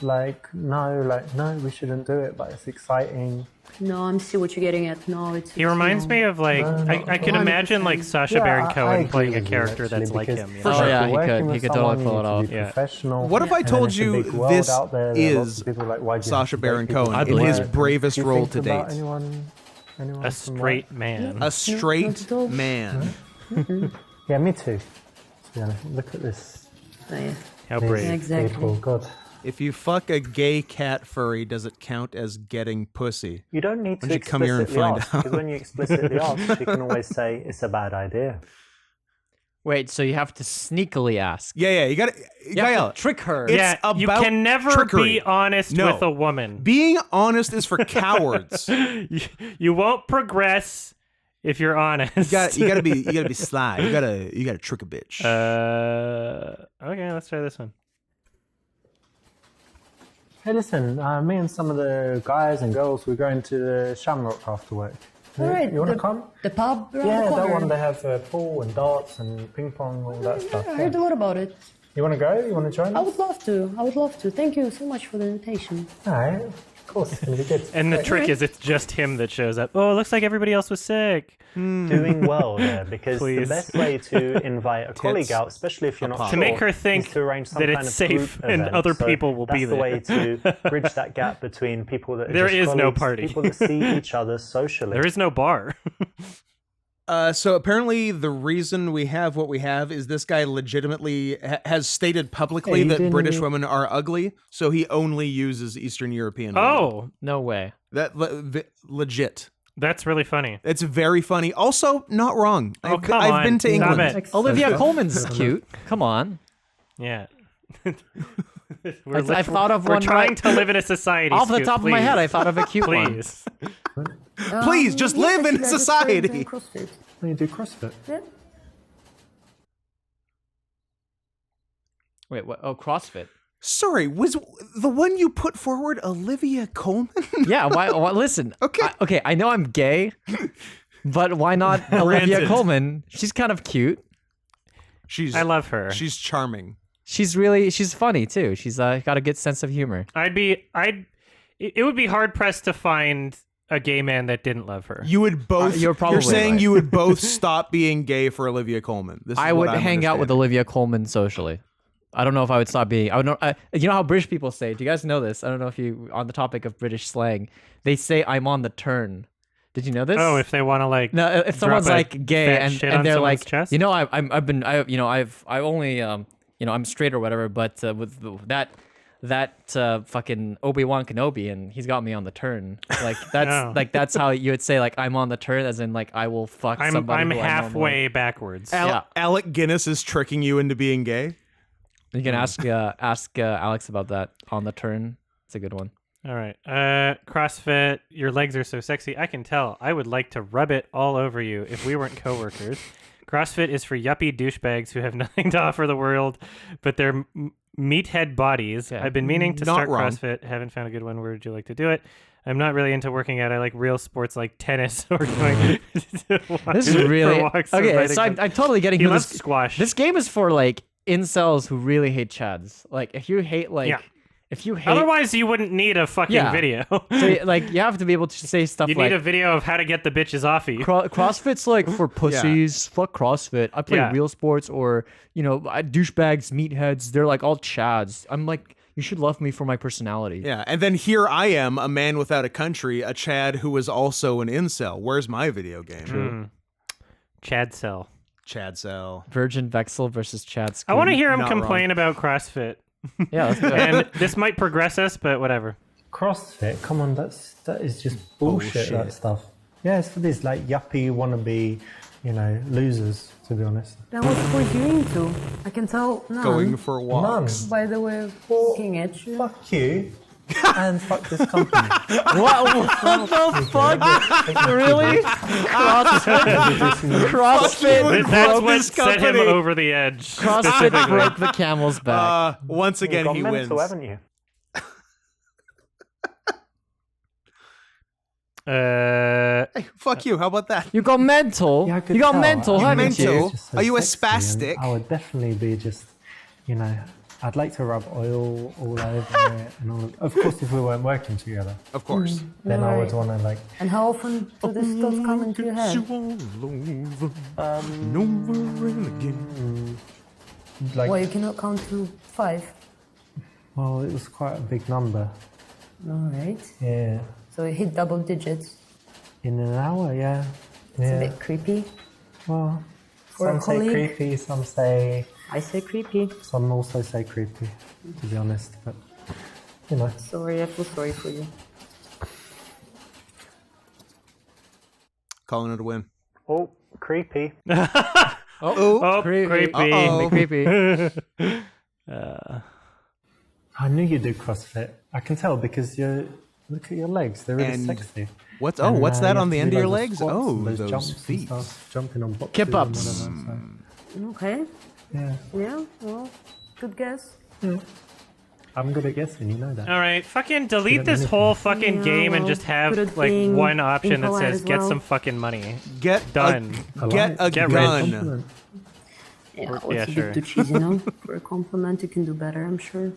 all.
No, we shouldn't do it, but it's exciting.
No, I'm see what you're getting at. No, it's.
He reminds me of like I could imagine like Sacha Baron
I
Cohen
agree
playing a
with you,
character
actually,
that's like
because
him. You
For
know?
sure.
if
yeah,
you're
he
working
could.
with
He could
someone,
totally pull it
you
off.
need to be
Yeah.
professional.
What if I
And
told
then it's a
you
big world
this
out there, there are lots
is
of people like, why do you
Sacha
have to
Baron
date people
Cohen
I
in
believe
his
it.
work?
bravest
Do you
role
think
to
about
date?
Anyone
A
from work?
straight man.
A straight
not at all.
man.
Yeah, me too. To be honest, look at this.
Oh, yeah.
How
These
brave.
Exactly.
people. God,
If you fuck a gay cat furry, does it count as getting pussy?
you don't need
Why
to
don't you come here and
explicitly
find
ask,
out?
because when you explicitly ask, you can always say it's a bad idea.
Wait, so you have to sneakily ask.
Yeah, you gotta.
You have to trick her.
It's
Yeah, you
about
can never
trickery.
be honest
No.
with a woman.
Being honest is for cowards.
You won't progress if you're honest.
You gotta be sly. You gotta trick a bitch.
Okay, let's try this one.
Hey, listen, me and some of the guys and girls, we're going to the Shamrock after work.
All right.
You want to come?
The pub around
Yeah,
the corner.
that one, they have pool and darts and ping pong, all that stuff.
I heard a lot about it.
You want to go? You want to join
I
us?
would love to. Thank you so much for the invitation.
All right, of course, it's going to be good.
And the trick is it's just him that shows up. Oh, it looks like everybody else was sick.
Doing well there, because
Please.
the best way to invite a colleague out, especially if you're not
To
sure,
make her think
is to arrange some
that
kind
it's
of
safe
group
and
event.
other
So
people will be
that's the way to bridge that gap between people that are
There
just
is no
colleagues,
party.
people that see each other socially.
There is no bar.
So apparently the reason we have what we have is this guy legitimately has stated publicly
Hey,
that
didn't
British
you-
women are ugly, so he only uses Eastern European women.
Oh,
No way.
That legit.
that's really funny.
It's very funny. Also, not wrong.
Oh, come
I've
on.
been to
Stop
England.
it.
Olivia Colman's cute. Come on.
Yeah.
I thought of
we're
one
trying
right
to live in a society.
off the
Scoot,
top of my
please.
head. I thought of a cute one.
Please.
Please, just live in
actually, I just
society.
started doing CrossFit.
You do CrossFit.
Yeah.
Wait, what? Oh, CrossFit.
Sorry, was the one you put forward Olivia Colman?
Yeah. Why listen.
Okay.
Okay. I know I'm gay, but why not Olivia
Granted.
Colman? She's kind of cute.
I
love her.
She's charming.
She's funny too. She's got a good sense of humor.
It would be hard pressed to find a gay man that didn't love her.
You would both.
You're probably
saying
right.
you would both stop being gay for Olivia Colman. This is
I
what
would
I'm
hang out with
understanding.
Olivia Colman socially. I don't know if I would stop being. I would know. You know how British people say? Do you guys know this? I don't know if you on the topic of British slang. They say I'm on the turn. Did you know this?
Oh, if they want to like
No, if someone's
drop a
like gay
fat
and,
shit on
and they're
someone's
like,
chest?
you know, I've been I'm straight or whatever, but with that fucking Obi-Wan Kenobi, and he's got me on the turn. Like that's
No.
like that's how you would say like I'm on the turn, as in like I will fuck somebody.
I'm
who I
halfway
normally-
backwards.
Yeah.
Alec Guinness is tricking you into being gay.
You can ask Alex about that on the turn. It's a good one.
All right. CrossFit, your legs are so sexy. I can tell. I would like to rub it all over you if we weren't coworkers. CrossFit is for yuppie douchebags who have nothing to offer the world but their meathead bodies.
Okay.
I've been meaning to
Not
start
wrong.
CrossFit. Haven't found a good one. Where would you like to do it? I'm not really into working out. I like real sports like tennis or going
This is really
for walks or
okay.
riding
So I'm totally getting
He
who
loves
this.
squash.
This game is for like incels who really hate chads. Like if you hate
Yeah.
if you hate
Otherwise, you wouldn't need a fucking
Yeah.
video.
so, like you have to be able to say stuff
You
like
need a video of how to get the bitches off you.
CrossFit's like for pussies. Fuck CrossFit. I play
Yeah.
real sports, or douchebags, meatheads. They're like all chads. I'm like, you should love me for my personality.
Yeah, and then here I am, a man without a country, a Chad who is also an incel. Where's my video game?
Chad Cell.
Chad Cell.
Virgin Vexel versus Chad.
I want to hear him
Not
complain about CrossFit.
Yeah, let's do it.
And this might progress us, but whatever.
CrossFit, come on, that is just bullshit, that stuff. Yeah, it's for these like yuppie wannabe, losers, to be honest.
Then what sport you into? I can tell none.
Going for walks.
None.
By the way of looking at you.
Fuck you and fuck this company.
What the fuck? Really? CrossFit
That's
broke
what
this
set him
company.
over the edge.
CrossFit
specifically.
broke the camel's back.
Once again,
You've
he
gone
wins.
mental, haven't you?
Hey, fuck you. How about that?
You got mental.
Yeah, I could
you got
tell.
mental,
I mean,
haven't
it's
mental?
you?
just so
Are you a
sexy, and
spastic?
I would definitely be just, I'd like to rub oil all over it and all. Of course, if we weren't working together,
Of course.
then I would
Right.
want to
And how often do this stuff come into your head?
like.
Well, you cannot count to 5.
Well, it was quite a big number.
Alright.
Yeah,
So it hit double digits.
in an hour. Yeah.
It's
Yeah.
a bit creepy.
Well,
For a
some say
colleague.
creepy, some say.
I say creepy.
Some also say creepy, to be honest. But
Sorry, I feel sorry for you.
Calling it a win.
Oh, creepy.
Oh, creepy.
Uh-oh.
Creepy.
I knew you do CrossFit. I can tell because look at your legs. They're really
And
sexy.
What's
And,
what's that
you
on
have
the
to
end
do
of your
loads
legs?
squats
Oh,
and
those
jumps and
feet.
stuff, jumping on boxes.
Kip-ups.
and whatever, so,
Okay.
yeah.
Yeah. Well, good guess.
I'm good at guessing, you know that.
All right, fucking delete
Should've
this
done
whole fucking
Yeah,
game and
well,
just have
good at
like
being
one option that
impolite
says
as
get
well.
some fucking money.
Get
Done.
Get a
Get
gun.
Compliment.
Yeah,
Or-
it's
yeah,
a
sure.
bit too cheesy, no? For a compliment, you can do better, I'm sure.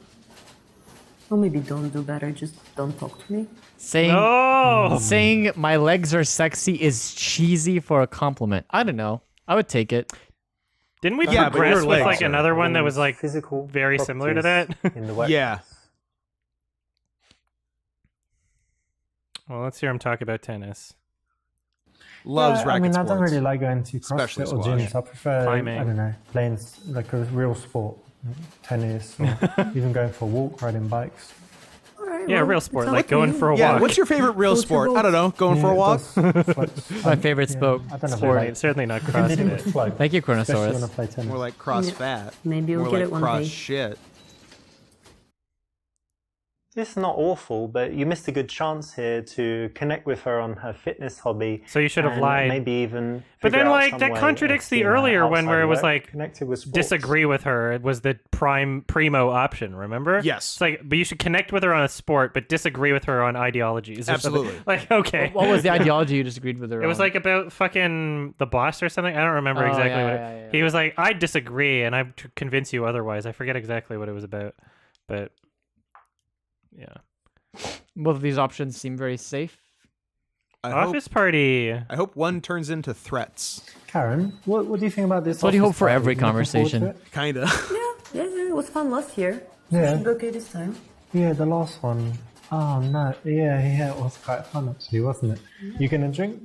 Or maybe don't do better, just don't talk to me.
Saying my legs are sexy is cheesy for a compliment. I don't know. I would take it.
Didn't we
Yeah, but
progress
your
with
legs
like
are-
another one that was like
physical
very similar to that?
properties in the workplace.
Yeah.
Well, let's hear him talk about tennis.
Loves racket
I mean,
sports.
I don't really like going to
Especially
CrossFit or
squash.
gyms. I prefer,
Climbing.
I don't know, playing like a real sport, tennis, or even going for a walk, riding bikes.
Alright,
Yeah,
well,
real
it's
sport,
all
like
up to
going
you.
for a
Yeah,
walk.
what's your favorite real
What's your
sport?
goal?
I don't know. Going for a walk?
My favorite sport.
I don't know.
sport.
It's certainly not
Anything with
CrossFit.
flow.
Thank you,
Especially when I
Chronosaurus.
play tennis.
More like cross fat.
Maybe you'll
More
get
like
it one
cross
day.
shit.
It's not awful, but you missed a good chance here to connect with her on her fitness hobby.
So you should have
and
lied.
Maybe even.
But
figure
then,
out
like,
some
that
way
contradicts
of
the
seeing her
earlier one
outside
where it was
work
like,
connected with sports.
Disagree with her. It was the primo option, remember?
Yes.
It's like, but you should connect with her on a sport, but disagree with her on ideologies. Or something.
Absolutely.
Like, okay.
What was the ideology you disagreed with her
It was
on?
like about fucking the boss or something. I don't remember
Oh,
exactly
yeah,
what
yeah, yeah.
He was like, I disagree, and I convince you otherwise. I forget exactly what it was about, but yeah.
Both of these options seem very safe.
Office party.
I hope one turns into threats.
Karen, what do you think about this?
What do you
office
hope for
party?
every
You looking forward
conversation?
to it?
Kinda.
Yeah, it was fun last year.
Yeah.
Should be okay this time.
Yeah, the last one. Oh no, yeah, it was quite fun actually, wasn't it? You gonna drink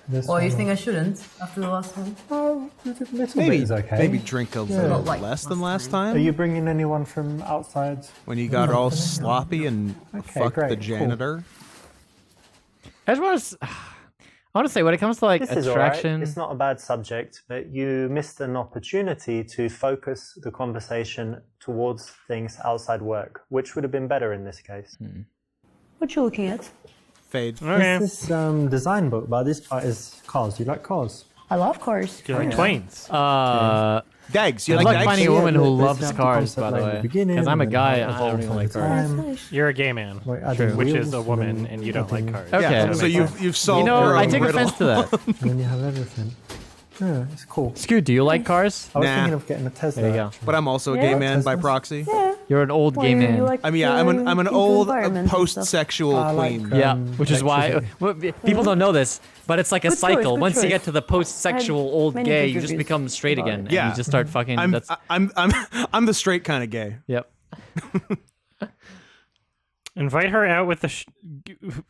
this
Well,
one?
you think I shouldn't after the last one?
Oh, a little
Maybe,
bit is okay.
maybe drink a little
Not like
less than
last
last
Are
time.
you bringing anyone from outside?
When you got all sloppy and
Okay,
fucked the
great, cool.
janitor.
I just want to. I want to say when it comes to like
This is alright.
attraction.
It's not a bad subject, but you missed an opportunity to focus the conversation towards things outside work, which would have been better in this case.
What you looking at?
Fade.
Okay.
This design book, but this part is cars. You like cars?
I love cars.
Do you like twains?
Dags. You
I'd
like
like
dags?
finding a woman who
There's
loves
the
cars,
concept
by the
like in
way.
beginning,
Because I'm a
and
guy
how it
and I don't
evolves
even
over
like cars.
time.
You're a gay man,
Like adding
which
wheels
is a
and
woman,
then
and you don't like
adding-
cars.
Okay.
Yeah,
So
so
that makes
you've
sense.
you've solved
You know,
your
I
own
take
riddle.
offense to that.
And then you have everything. Yeah, it's cool.
Scoot, do you like cars?
I was
Nah.
thinking of getting a Tesla.
There you go.
actually.
But I'm also a
Yeah.
gay man by
Teslas.
proxy.
You're an old gay man.
I mean, yeah, I'm an
into
old
environment and stuff.
post-sexual
I like,
queen.
Yeah,
Um,
which is why
electricity.
people don't know this, but it's like a
Good choice,
cycle.
good
Once you
choice.
get to the post-sexual
I had
old
many
gay,
good
you just
reviews
become straight
about
again.
it.
And
Yeah.
you just start fucking.
I'm
that's
I'm the straight kind of gay.
yep.
Invite her out with the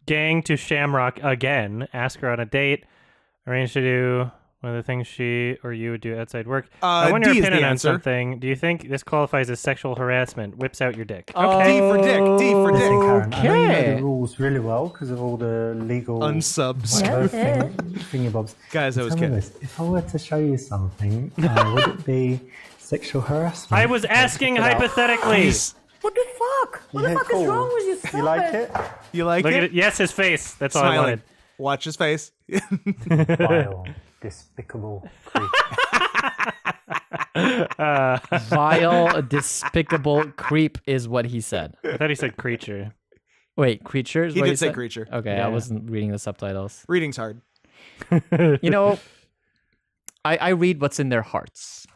gang to Shamrock again. Ask her on a date. Arrange to do one of the things she or you would do outside work. I want your
D is the
opinion on
answer.
something. Do you think this qualifies as sexual harassment? Whips out your dick.
D for dick. D for
Listen,
dick.
Karen, I know you know
Okay.
the rules really well because of all the legal
Unsubs.
whatever
Yeah.
thingy bobs.
Guys, I was
Tell me
kidding.
this, if I were to show you something, would it be sexual harassment?
I was asking
Check it out.
hypothetically.
What the fuck? What the
Yeah,
fuck
cool.
is wrong with you? Stop
You like it?
You like
Look
it?
at it. Yes, his face. That's all I
Smiling.
wanted.
Watch his face.
Vile, despicable creep.
Vile, despicable creep is what he said.
I thought he said creature.
Wait, creatures?
He
What
did say
said?
creature.
Okay,
Yeah.
I wasn't reading the subtitles.
Reading's hard.
You know, I read what's in their hearts.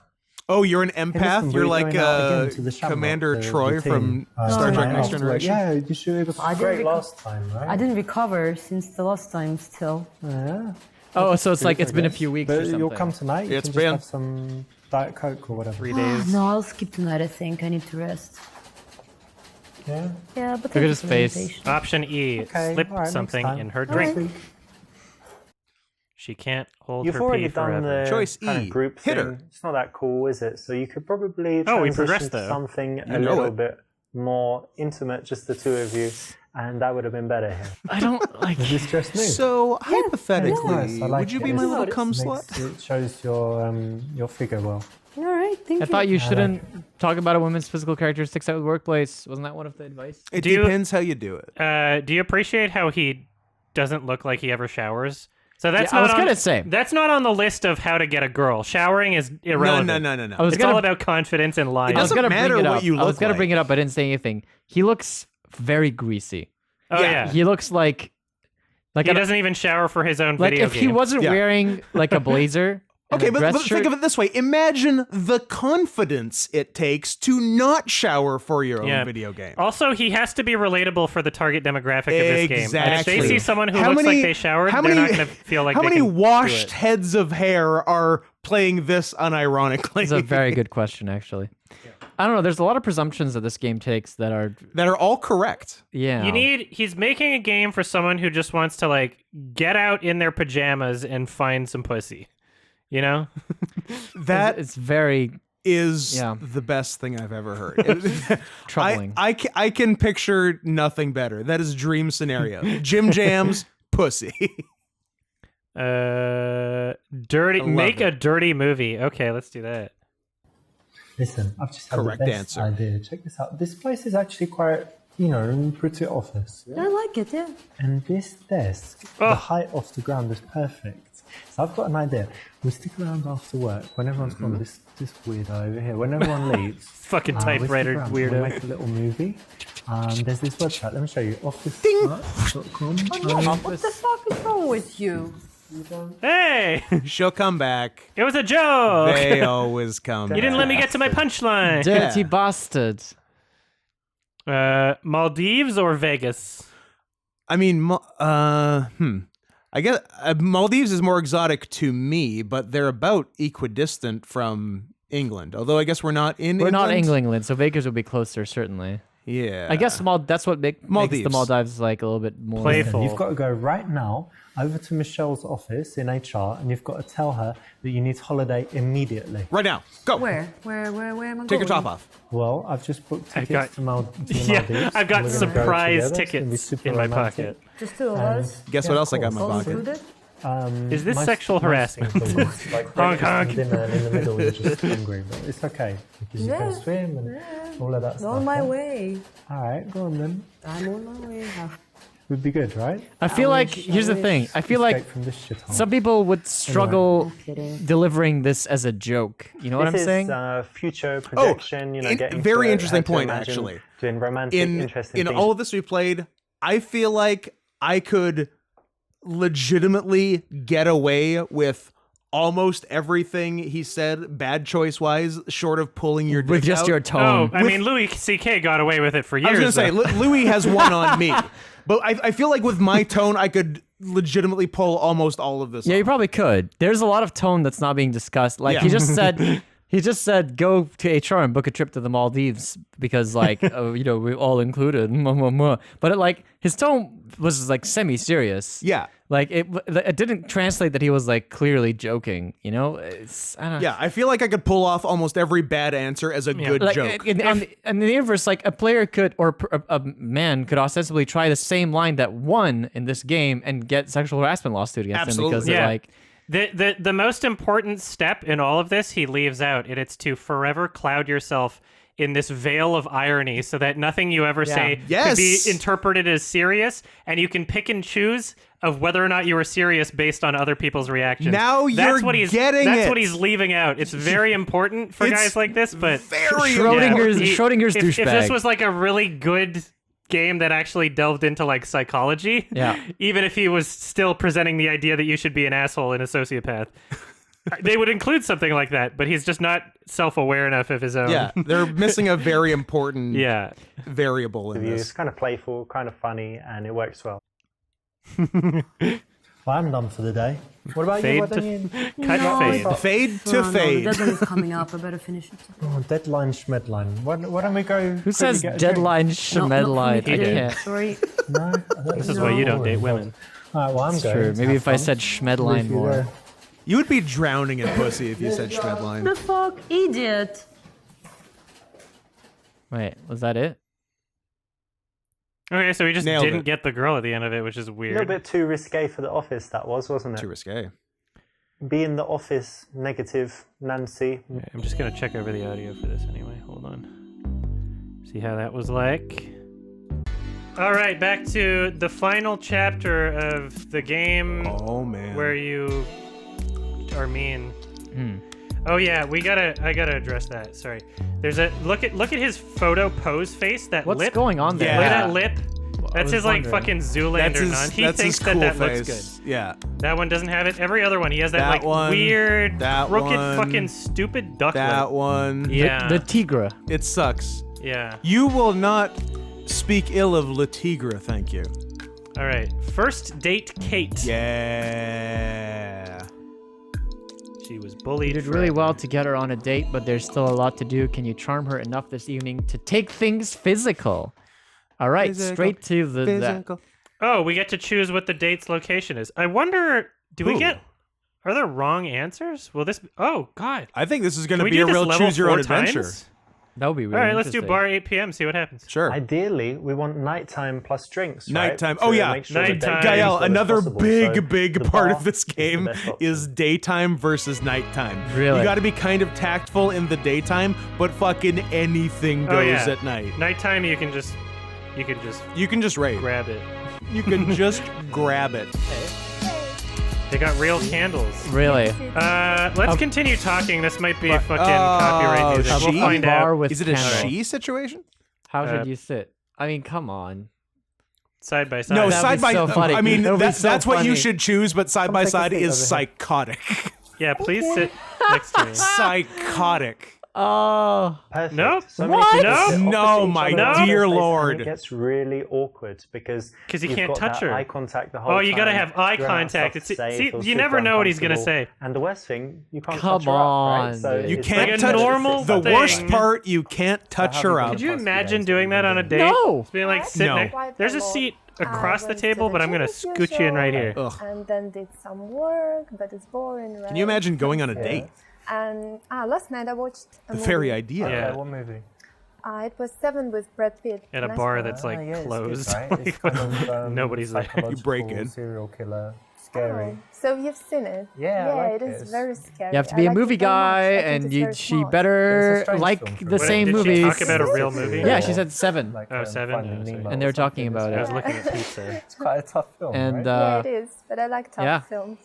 Oh, you're an
Hey,
empath?
listen,
You're
we're
like
going out again to the Shamrock,
Commander
the
Troy
team,
from Star Trek
tonight
Next
after work.
Generation?
Yeah, you should. It was
I didn't
great
reco-
last time, right?
I didn't recover since the last time still.
Yeah.
Oh, so it's like
Good,
it's
I
been a
guess.
few weeks
But
or something.
you'll come tonight. You
It's
can just
been-
have some Diet Coke or whatever.
3 days.
No, I'll skip tonight, I think. I need to rest.
Yeah.
Yeah, but
Look at
thank you
his
for the
face.
invitation.
Option E.
Okay,
Slip
all right, next
something
time.
in her
All
drink.
right.
She can't hold
You've
her
already
pee
done
forever.
the
Choice
kind
E.
of group
Hit
thing.
her.
It's not that cool, is it? So you could probably
Oh, we
transition
progressed,
to
though.
something
You
a
know
little
it.
bit more intimate, just the two of you. and that would have been better here.
I don't like.
Is this just new?
So hypothetically,
nice. I like
would you
it.
be my
It's
little
nice.
cum
Makes-
slut?
It shows your figure well.
All right, thank
I
you.
thought you shouldn't talk about a woman's physical characteristics at the workplace. Wasn't that one of the advice?
It
Do you-
depends how you do it.
Do you appreciate how he doesn't look like he ever showers? So that's
Yeah, I
not
was
on,
gonna say.
that's not on the list of how to get a girl. Showering is irrelevant.
No.
I was
It's
gonna.
all about confidence and lying.
It
I was
doesn't
gonna
matter
bring it
what
up.
you
I was
look
gonna
like.
bring it up. I didn't say anything. He looks very greasy.
Oh yeah.
He looks like
He doesn't even shower for his own
like
video
if
game.
he wasn't
Yeah.
wearing like a blazer. and
Okay,
a
but
dress
think
shirt,
of it this way. Imagine the confidence it takes to not shower for your own
Yeah.
video game.
Also, he has to be relatable for the target demographic of this game. And if they
Exactly.
see someone who
How
looks
many-
like they showered,
how
they're
many-
not going to feel like
How
they
many
can do
washed
it.
heads of hair are playing this unironically?
It's a very good question, actually. I don't know. There's a lot of presumptions that this game takes that are,
that are all correct.
yeah.
He's making a game for someone who just wants to like get out in their pajamas and find some pussy. You know?
That
It's very
is
Yeah.
the best thing I've ever heard.
troubling.
I can picture nothing better. That is dream scenario. Jim jams, pussy.
Dirty.
love
Make
it.
a dirty movie. Okay, let's do that.
Listen, I've just had
Correct
the best
answer.
idea. Check this out. This place is actually quite, pretty office.
I like it, yeah.
And this desk,
Oh.
the height off the ground is perfect. So I've got an idea. We stick around after work when everyone's gone. This weirdo over here. When everyone leaves,
Fucking
we stick
typewriter
around,
weirdo.
We make a little movie. There's this website. Let me show you. Office.com.
What the fuck is wrong with you?
Hey,
She'll come back.
it was a joke.
They always come.
You didn't let me get to my punchline.
Dirty
Yeah.
bastard.
Maldives or Vegas?
I mean, I guess Maldives is more exotic to me, but they're about equidistant from England. Although I guess we're not in.
We're not
England.
England, so Vegas would be closer, certainly.
Yeah.
I guess that's what makes the
Maldives.
Maldives like a little bit more.
Playful.
You've got to go right now over to Michelle's office in HR, and you've got to tell her that you need holiday immediately.
Right now, go.
Where am I going?
Take your top off.
Well, I've just booked
I've
tickets
got-
to the
Yeah,
Maldives.
I've got
We're gonna go
surprise
together. It's gonna be
tickets
super
in my
romantic.
pocket.
Just two of us.
Guess
Yeah,
what
of
else I got in my
course.
All
pocket?
included?
Is this
Most-
sexual
most
harassment?
things are like
Honk,
breakfast
honk.
and dinner, and in the middle you're just hungry, but it's okay because you
Yeah.
can swim and all of that stuff.
On my
yeah?
way.
All right, go on then.
I'm on my way.
Would be good, right?
I feel
I
like
wish,
here's
I
the thing.
wish.
I feel
Escape
like
from this shit hole.
some people would struggle
kidding.
delivering this as a joke. You know what I'm
This
saying?
is future projection, getting
very
to
interesting
how to
point,
imagine
actually.
Doing romantic, interesting
in
things.
all of this we played, I feel like I could legitimately get away with almost everything he said, bad choice wise, short of pulling your
With
dick
just
out.
your
Oh,
tone.
I mean, Louis C.K. got away with it for years.
I was gonna say
though.
Louis has one on me, but I feel like with my tone, I could legitimately pull almost all of this.
Yeah,
off.
you probably could. There's a lot of tone that's not being discussed. Like
Yeah.
he just said, go to HR and book a trip to the Maldives because like we all included. But his tone was like semi-serious.
Yeah.
Like it didn't translate that he was like clearly joking. I don't know.
Yeah, I feel like I could pull off almost every bad answer as a good
Like
joke.
in the universe, like a player could or a man could ostensibly try the same line that won in this game and get sexual harassment lawsuit against him because
Absolutely.
they're
Yeah.
like
The most important step in all of this he leaves out, and it's to forever cloud yourself in this veil of irony so that nothing you ever say could be
Yes.
interpreted as serious, and you can pick and choose of whether or not you were serious based on other people's reactions.
Now you're getting
That's
it.
what he's leaving out. It's very important for
It's
guys like this, but
very
Schrodinger's
He-
Schrodinger's
if
douchebag.
this was like a really good game that actually delved into like psychology,
Yeah.
even if he was still presenting the idea that you should be an asshole and a sociopath, they would include something like that, but he's just not self-aware enough of his own.
Yeah, they're missing a very important
Yeah.
variable in
It's
this.
kind of playful, kind of funny, and it works well.
Well, I'm done for the day. What about
Fade
you? What
to-
do you?
Cut
No,
and fade.
Fade to
No, the
fade.
deadline is coming up. I better finish it.
Oh, deadline, schmedline. Why don't we go?
Who says
quickly get a drink?
deadline,
No,
schmedline?
not
I
for me today.
can't.
Sorry.
No, I don't
This is why you don't date women.
All right, well, I'm
It's
going.
true. Maybe
Have
if I
fun.
said schmedline
Leave you
more.
there.
You would be drowning in pussy if you said Schmedline.
The fuck, idiot!
Wait, was that it?
Okay, so he just
Nailed
didn't
it.
get the girl at the end of it, which is
A
weird.
little bit too risque for the office, that was, wasn't it?
Too risque.
Be in the office, negative Nancy.
Okay, I'm just gonna check over the audio for this anyway. Hold on. See how that was like. All right, back to the final chapter of the game
Oh man.
where you are mean.
Hmm.
Oh yeah, I gotta address that. Sorry. There's a look at his photo pose face. That
What's
lip.
going on there?
Yeah.
Look at that lip. That's
was
his like
wondering.
fucking Zoolander nod. He
that's
thinks
his cool
that
face.
looks good.
Yeah.
That one doesn't have it. Every other one, he has that,
That
like
one,
weird,
that
crooked,
one,
fucking stupid duck
That
lip.
one.
Yeah.
The Tigra.
It sucks.
Yeah.
You will not speak ill of Le Tigre, thank you.
All right. First date, Kate.
Yeah.
She was bullied.
You did really
forever.
well to get her on a date, but there's still a lot to do. Can you charm her enough this evening to take things physical? All right,
Physical,
straight to the.
Physical.
Oh, we get to choose what the date's location is. I wonder, do we
Ooh.
get? Are there wrong answers? Will this? Oh God.
I think this is going
Can
to
we
be
do
a
this
real
level
choose your
4
own adventure.
times?
That would be really
All right, let's do
interesting.
bar 8 p.m. See what happens.
Sure.
Ideally, we want nighttime plus drinks. Right?
Nighttime.
To
Oh yeah.
make sure the
Nighttime.
date
Gael,
goes as well as
another
possible.
big,
So
big
the
part
bar
of this
is the
game
best option.
is daytime versus nighttime.
Really?
You got to be kind of tactful in the daytime, but fucking anything
Oh,
goes
yeah.
at night.
Nighttime, you can just
You can just raid.
grab it.
You can just grab it.
They got real candles.
Really?
Let's continue talking. This might be fucking copyright music.
she?
We'll find
Bar
out.
with
Is it a
candle.
she situation?
How
Uh,
should you sit? I mean, come on.
Side by side.
No,
That'd
side
be
by
so funny.
I mean,
That would be so
that's what you
funny.
should choose, but side by
take a
side
seat
is
over here.
psychotic.
Yeah, please sit next to me.
Psychotic.
Oh.
Perfect.
Nope.
So many
What?
people sit
No,
opposite each
my
other on
dear
the face,
Lord.
and it gets really awkward because
'Cause he
you've
can't
got
touch
that
her.
eye contact the whole
Oh,
time.
you gotta have eye
You don't have
contact.
stuff
It's-
to say,
see,
it feels
you
super
never know what he's gonna
uncomfortable.
say.
And the worst thing, you can't
Come
touch her up, right?
on,
So
dude.
You
it's
can't
like a
touch
normal
the
thing.
worst part. You can't touch her
have
up.
Could you
Plus,
imagine
guys,
doing that on a date?
No.
Just being like,
What?
sit
No.
next.
Quite
There's a
a lot.
seat across the
went to
table,
the
but I'm gonna
gym as
scoot you in right here.
usual,
Ugh.
And then did some work, but it's boring, right?
Can you imagine going on a date?
And last night I watched a
The
movie.
very idea.
Yeah.
Okay, what movie?
It was Seven with Brad Pitt.
At a
Nice
bar
one.
that's like
Ah, yeah, it's good,
closed.
right? It's kind of,
Nobody's there.
You break in.
Serial killer, scary.
Oh, so you've seen it?
Yeah, I like
it
it.
is very scary.
You have to
I
be a
like it
movie
very much.
guy,
I think
and
it's
you,
very
she
smart.
It's a
better
strange
like
film for
the
me.
same
Did
movies.
she talk about a real movie?
Yeah, she said Seven.
Like,
Oh, Seven?
Finding
Oh, sorry.
Nemo
And
or
they're talking
something.
about
I
it.
was looking at pizza.
It's quite a tough film,
And
right?
Yeah, it is. But I like tough
yeah.
films.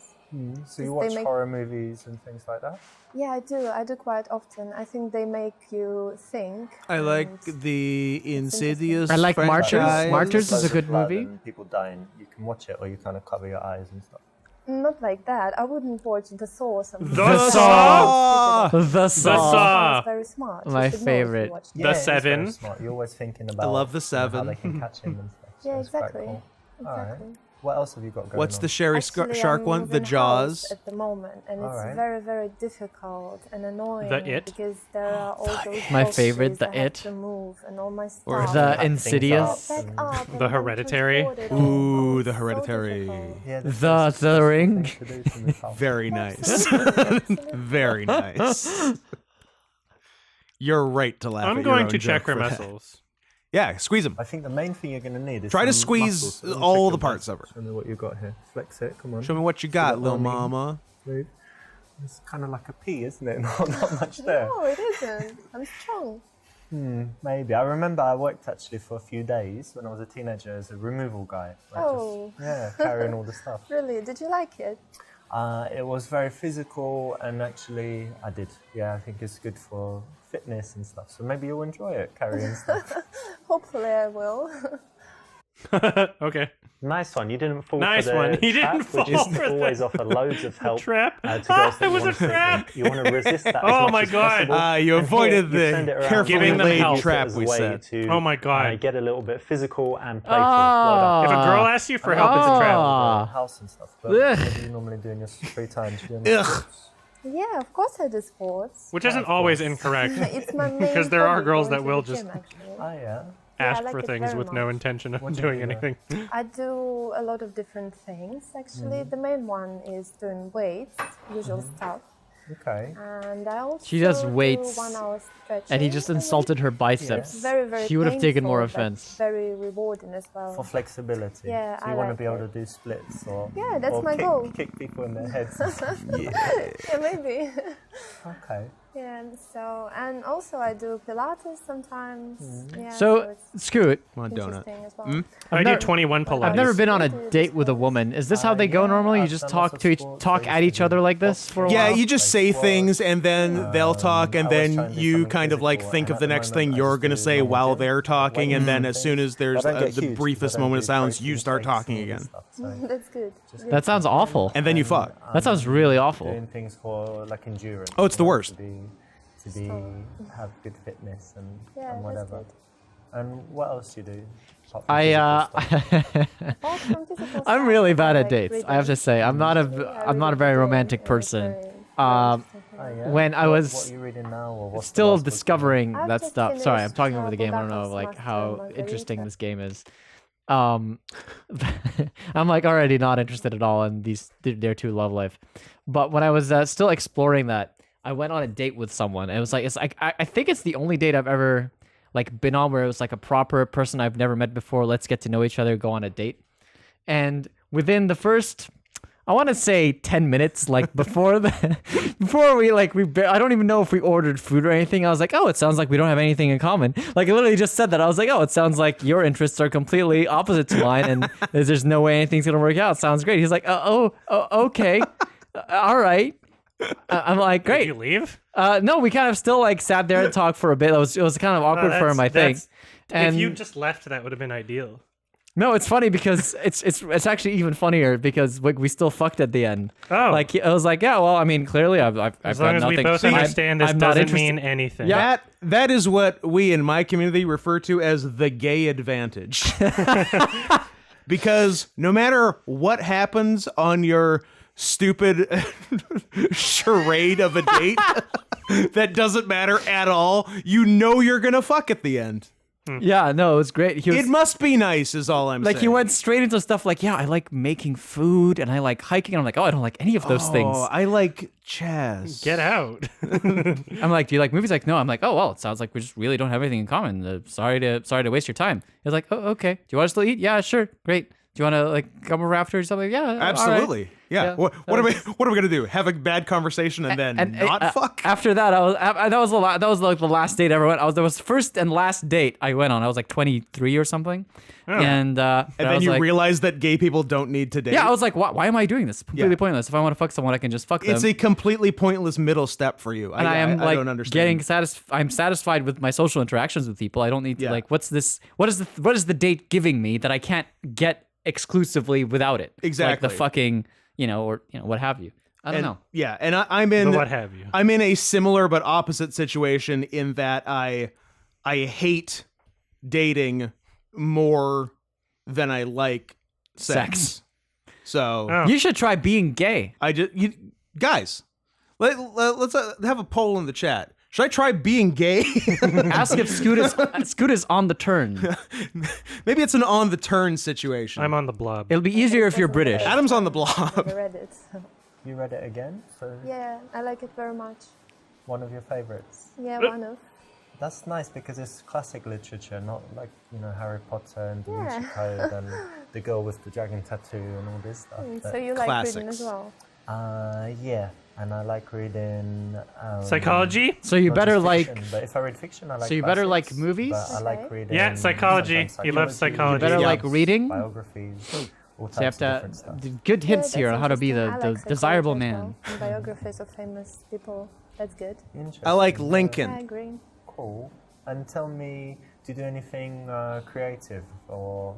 So you
they
watch
make-
horror movies and things like that?
Yeah, I do. I do quite often. I think they make you think.
I like
and-
the Insidious
I like Martyrs.
franchise.
Martyrs is a
Loads of
good
blood
movie.
and people dying. You can watch it, or you kind of cover your eyes and stuff.
Not like that. I wouldn't watch The Saw. Something.
The Saw!
The Saw.
Saw.
It's very smart. You
My
should know if you
favorite.
watched it.
The
it is very
Seven.
smart. You're always thinking about.
love The
how
Seven.
they can catch him and stuff. So
Yeah,
it's quite
exactly.
cool. All
Exactly.
right. What else have you got going
What's
on?
the Sherry
Actually,
Shark
I'm
one? The
moving
Jaws.
house at the moment, and it's
Alright.
very, very difficult and annoying
It?
because there are all those
My
boxes
favorite, The
I have
It.
to move and all my stuff.
Or
The
Pack things
Insidious.
up
Back
and-
up and
The
then
Hereditary.
transport it all.
Ooh,
Oh,
The
it's so
Hereditary.
difficult.
Yeah,
The Ring.
things to do from this house.
Very nice.
Absolutely.
Very nice. You're right to laugh at
I'm
your
going
own
to check
joke
her
for that.
muscles.
Yeah, squeeze them.
I think the main thing you're going to need is
Try to
some
squeeze
muscles. So let me
all
check
the
your
parts
muscles.
of her.
Show me what you got here. Flex it. Come on.
Show me what you
See
got,
that
little
army?
mama.
Smooth. It's kind of like a pea, isn't it? Not much there.
No, it isn't. I'm strong.
Maybe. I remember I worked actually for a few days when I was a teenager as a removal guy. Like
Oh.
carrying all the stuff.
Really? Did you like it?
It was very physical, and actually I did. Yeah, I think it's good for fitness and stuff. So maybe you'll enjoy it, carrying stuff.
Hopefully, I will.
Okay.
Nice one. You didn't fall
Nice
for the
one. He
trap,
didn't fall
which is
for the-
always offer loads of help.
Trap.
To girls that
It
you
was
want
a
to sleep
trap.
with. You want to resist that.
Oh
as much
my
as
God.
possible.
You
And
avoided
here, you send
the
it around
carefully
Giving them
laid
help
trap
as
we
a way
set.
to,
Oh my God.
get a little bit physical and playful. Well done.
If a girl asks you for help, it's a trap.
Ah.
House and stuff. But
Ugh.
what do you normally do in your free time? Do you do
Ugh.
sports?
Yeah, of course I do sports.
Which isn't always incorrect.
It's my main
Because there are
hobby,
girls
going
that
to
will
the
just
gym, actually.
Oh yeah.
ask
I like
for
it
things
very
with no
much.
intention of
What do you
doing
do there?
anything.
I do a lot of different things actually. The main one is doing weights, usual stuff.
Okay.
And I also
She just
do
waits,
1 hour stretching.
And he just insulted her biceps.
It's very, very
She would have taken more
painful, but
offense.
Very rewarding as well.
For flexibility.
Yeah,
so you
I
want to
like
be able
it.
to do splits or
Yeah, that's
or
my goal.
kick people in their heads.
Yeah, maybe.
Okay.
Yeah, so, and also I do Pilates sometimes. Yeah,
So,
it's
screw it.
Come on, donut.
interesting as well.
I
never-
do 21 Pilates.
I've never been on a
Pilates.
date with a woman. Is this how they go
yeah,
normally? You
I've
just
done
talk
lots
to
of
each,
sports.
talk
I
at
used
each
to
other
do
like this for a
Yeah,
while?
you just say things and then they'll talk and
I was trying
then
to do
you
something
kind of like
physical,
think
and
of
at
the
the
next
moment
thing
I
you're
just
going to
do
say
normal
while
gym,
they're talking, and then as soon as there's
I don't get
the
huge
briefest
because I don't
moment of
do
silence,
protein
you start
shakes and
talking
all this
again.
stuff, so
That's good.
That sounds awful.
And then you fuck.
That sounds really awful.
Doing things for like endurance.
Oh, it's the
you know,
worst.
Have good fitness and
Yeah, that's
whatever.
good.
And what else do you do? apart from
I
physical stuff?
Apart from physical
I'm
stuff,
really
I
bad at
like
dates. I have to
reading.
say, I'm not a very romantic person.
Oh, yeah?
When I
What
was
are you reading now, or what's the
still
last book you read?
discovering
I've
that
just
stuff. Sorry, I'm
finished,
talking over the game. I don't know
Bulgako's
like
Master
how
Margarita.
interesting this game is. Um, I'm like already not interested at all in their two love life. But when I was still exploring that, I went on a date with someone. It was like I think it's the only date I've ever like been on where it was like a proper person I've never met before. Let's get to know each other, go on a date. And within the first, I want to say 10 minutes, like before I don't even know if we ordered food or anything. I was like, oh, it sounds like we don't have anything in common. Like I literally just said that. I was like, oh, it sounds like your interests are completely opposite to mine, and there's no way anything's gonna work out. Sounds great. He's like, okay, all right. I'm like, great.
Did you leave?
No, we kind of still like sat there and talked for a bit. It was kind of awkward for him, I think.
If you just left, that would have been ideal.
No, it's funny because it's actually even funnier because we still fucked at the end.
Oh.
Like I was like, yeah, well, I mean, clearly I've
As
got
long as
nothing.
we both understand this
I'm not
doesn't
interested-
mean anything.
Yeah.
That is what we in my community refer to as the gay advantage. Because no matter what happens on your stupid charade of a date, that doesn't matter at all. You know you're gonna fuck at the end.
Yeah, no, it was great. He was,
It must be nice, is all I'm
like
saying.
he went straight into stuff like, yeah, I like making food and I like hiking. I'm like, oh, I don't like any of those things.
Oh, I like Chaz.
Get out.
I'm like, do you like movies? Like, no. I'm like, oh well, it sounds like we just really don't have anything in common. Sorry to waste your time. He's like, oh, okay. Do you want us to eat? Yeah, sure, great. Do you want to like come over after or something? Yeah,
Absolutely.
All right.
Yeah.
Yeah,
What are we gonna do? Have a bad conversation and then not fuck?
After that, that was like the last date I ever went. That was the first and last date I went on. I was like 23 or something, and I
And then
was
you
like,
realize that gay people don't need to date.
yeah, I was like, why am I doing this? Completely
Yeah.
pointless. If I want to fuck someone, I can just fuck them.
It's a completely pointless middle step for you.
and I am
I
like
don't understand.
getting I'm satisfied with my social interactions with people. I don't need to
Yeah.
like, what's this? What is the date giving me that I can't get exclusively without it? Like
Exactly.
the fucking, or what have you. I don't know.
Yeah, and I'm in
But what have you?
I'm in a similar but opposite situation in that I hate dating more than I like sex. So
Oh.
You should try being gay.
guys, let's have a poll in the chat. Should I try being gay?
Ask if Scoot is on the turn.
Maybe it's an on the turn situation.
I'm on the blob.
It'll be easier if you're British.
Adam's on the
I
blob.
read it. So.
You read it again? So
Yeah, I like it very much.
one of your favorites.
Yeah, one of.
That's nice because it's classic literature, not like, Harry Potter and Da Vinci
Yeah.
Code and the girl with the dragon tattoo and all this stuff.
So you like reading
Classics.
as well?
Yeah, and I like reading
Psychology?
So you
not
better
just
like
fiction, but if I read fiction, I like
So you better like
classics,
movies?
But I like
Okay.
reading
Yeah, psychology.
sometimes
He loves psychology.
better
Yeah.
like reading.
biographies, all
So you have
types of different
to
stuff.
good hints
Yeah,
here
that's
on how to be
interesting.
the
I like psychology
desirable
as
man.
well, and biographies of famous people. That's good.
Interesting.
I like
I
Lincoln.
agree.
Cool. And tell me, do you do anything creative or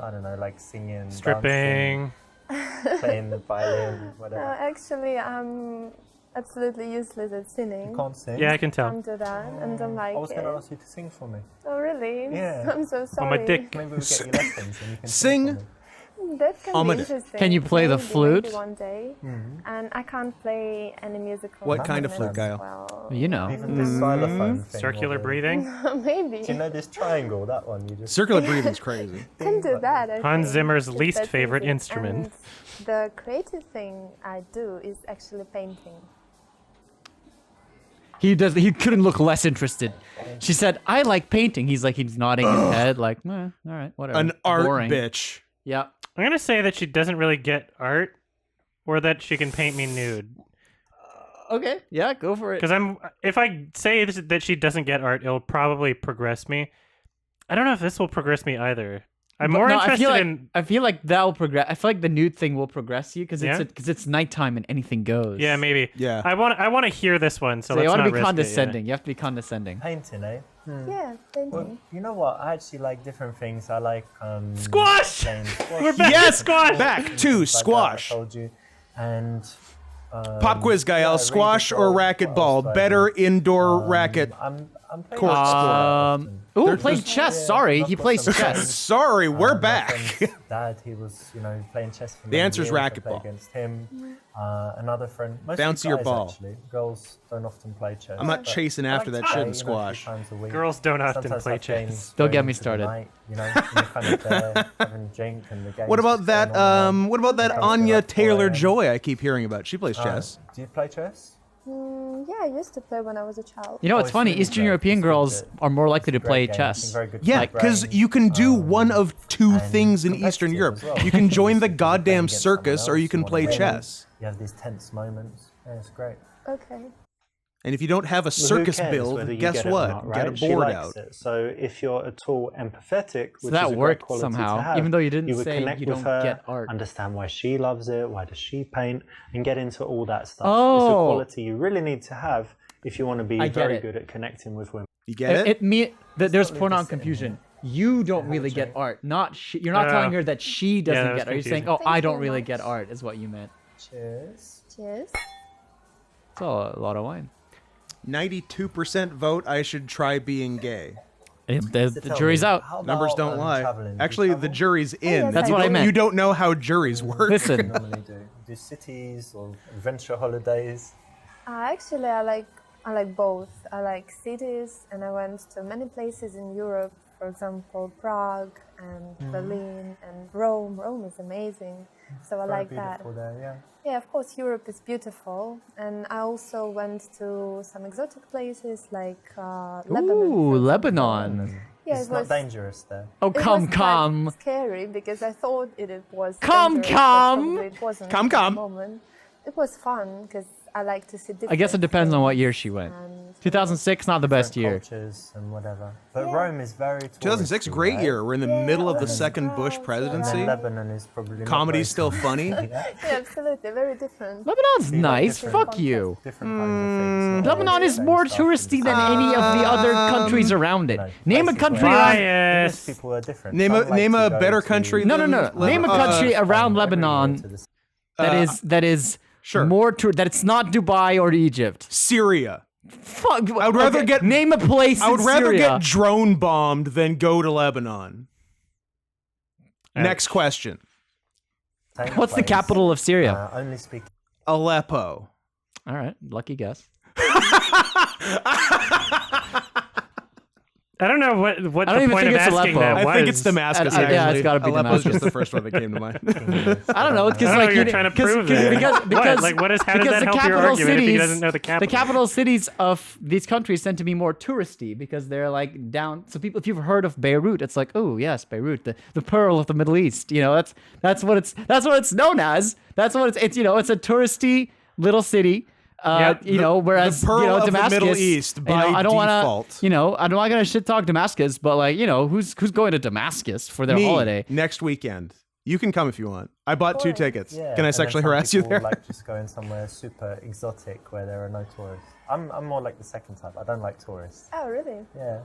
I don't know, like singing,
Stripping.
dancing, playing the violin, whatever?
Actually, I'm absolutely useless at singing.
You can't sing.
Yeah, I can tell.
Can't do that, and don't like
I was going to
it.
ask you to sing for me.
Oh, really?
Yeah.
I'm so
On
sorry.
my dick.
Maybe we'll get you lessons and you can
Sing.
sing for me.
That can
Almond.
be interesting.
Can you play the
Maybe
flute?
one day. And I can't play any musical.
What kind of
instruments
flute,
as
Kyle?
Well.
You know.
Even the xylophone thing.
Circular
or the-
breathing.
Maybe.
Do you know this triangle, that one? You just
Circular breathing's crazy.
Can do that. I
Hans
think.
Zimmer's
If
least
that's
favorite
easy.
instrument.
And the creative thing I do is actually painting.
He couldn't look less interested. She said, "I like painting." He's nodding his head, like, all right, whatever.
An art
Boring.
bitch.
Yeah.
I'm gonna say that she doesn't really get art, or that she can paint me nude.
Okay. Yeah, go for it.
Because if I say that she doesn't get art, it'll probably progress me. I don't know if this will progress me either. I'm more interested in.
I feel like that will progress. I feel like the nude thing will progress you because it's nighttime and anything goes.
Yeah, maybe.
Yeah.
I want to hear this one. So let's
you want
not
to be
risk
condescending.
It,
You have to be condescending.
Painting, eh?
Yeah, painting.
Well, you know what? I actually like different things. I like
Squash!
playing squash.
We're back to squash.
Back to
Things like that,
squash.
I told you, and
Pop quiz, Gael.
really
Squash
good
or
golf.
racquetball?
What else do I
Better
do?
indoor racket.
I'm playing
Court
chess
sport.
often.
Playing chess.
Yeah,
Sorry,
I've
he
got
plays
some
chess.
friends.
Sorry, we're
My
back.
friend's dad, he was, playing chess for
The
many
answer's
years. I
racquetball.
play against him. Another friend. Mostly
Bouncier
guys,
ball.
Actually. Girls don't often play chess.
I'm not
but
chasing after that shit in
a few
squash.
times a week.
Girls don't often
Sometimes
play
have
chess.
games
Don't get
going
me
into the
started.
night, and you're kind of there having a drink and the game's
What about
just
that?
going on.
What about that
Okay,
Anya
like 4
Taylor
a.m.
Joy? I keep hearing about. She plays chess.
Do you play chess?
Yeah, I used to play when I was a child.
You know what's
it's
funny?
really
Eastern
good.
European
It's really
girls
good.
are more likely to
Great
play
game.
chess.
Very good for
Yeah,
the
because
brain.
you can do one of two
and
things in Eastern
competitive
Europe.
as well.
You can join the
You can play
goddamn
against someone
circus, or
else,
you can
wanna
play
win.
chess.
You have these tense moments. Yeah, it's great.
Okay.
And if you don't have a
Who
circus
cares
build,
whether you
guess
get it or
what?
not,
Get
right?
a
She
board
likes
out.
it. So if you're at all empathetic,
So
which
that
is a great
worked
quality
somehow,
to have,
even though you didn't
you would
say
connect
you
with
don't
her,
get art.
understand why she loves it, why does she paint, and get into all that stuff. It's a
Oh.
quality you really need to have if you want to be
I get
very
it.
good at connecting with women.
You get it?
There's
not
pronoun
just sitting
confusion. You don't really get
drink.
art. Not she. You're not telling her that she doesn't
that was
get art. You're saying,
confusing.
"Oh, I
Thank
don't
you
really
much.
get art," is what you meant.
Cheers.
Cheers.
It's a lot of wine.
92% vote. I should try being gay.
The
Tell
jury's
me,
out.
how
Numbers
about,
don't lie.
traveling? Do you
Actually, the
travel?
jury's in.
yes,
That's
I
what I
do.
meant.
You don't know how juries work.
Listen,
Normally do cities or adventure holidays.
Actually, I like both. I like cities, and I went to many places in Europe. For example, Prague and Berlin and Rome. Rome is amazing, so I
Very
like that.
beautiful there, yeah.
Yeah, of course, Europe is beautiful, and I also went to some exotic places like Lebanon. for
ooh,
example.
Lebanon.
Yeah,
It's
it
not
was.
dangerous there.
Oh,
It
come,
was quite
come.
scary because I thought it was.
Come,
dangerous, but
come.
probably It wasn't
Come,
at the
come.
moment. It was fun because I like to see.
I guess it
different
depends on what
things
year she went.
and-
2006, not the best
Different
year.
cultures and whatever. But
Yeah.
Rome is very
2006,
touristy,
great
right?
year. We're in the
Yeah,
middle of the
Lebanon.
second Bush
Oh,
presidency.
And
right.
Lebanon is probably not
Comedy's still
very
funny.
yeah.
Yeah, absolutely, very different.
Lebanon's
like
nice.
different
Fuck you.
different kinds of things. not
Lebanon
always
is
the
more
same stuff
touristy
and
than
stuff.
any of the other countries around it.
No,
Name a
places
country
where-
around.
Bias.
People are different.
Name
Some
a
like
name
to
a
go
better
to-
country.
No, no,
than
no.
Lebanon.
Name a country around
every year
Lebanon
to the-
that is
Sure.
more that it's not Dubai or Egypt.
Syria.
Fuck.
I would rather get-
name a place.
I would
in
rather
Syria.
get drone bombed than go to Lebanon.
Ouch.
Next question.
same
What's the
place,
capital of Syria?
Only speak.
Aleppo.
All right, lucky guess.
I don't know what
I don't
the
even
point
think
of
it's
asking
Aleppo.
that
I
was.
think it's Damascus.
Yeah, it's
actually.
gotta be
Aleppo's
Damascus.
just the first one that came to mind.
I don't know because
I don't know
like
what you're trying to prove there.
because
What? Like, what is- how does
because
that
the
help your
capital
argument if he
cities-
doesn't know the capital?
The capital cities of these countries tend to be more touristy because they're like down. So people, if you've heard of Beirut, it's like, oh yes, Beirut, the pearl of the Middle East. You know, that's what it's known as. That's what it's you know, it's a touristy little city.
Yep.
You know, whereas
the pearl
you know,
of the
Damascus,
Middle East
you
by
know, I don't
default.
wanna, you know, I'm not gonna shit talk Damascus, but like, you know, who's going to Damascus for their
Me,
holiday?
next weekend. You can come if you want. I bought 2
Cool.
tickets.
Yeah,
Can I
and then
sexually
some
harass you
people
there?
Like just going somewhere super exotic where there are no tourists. I'm more like the second type. I don't like tourists.
Oh, really?
Yeah.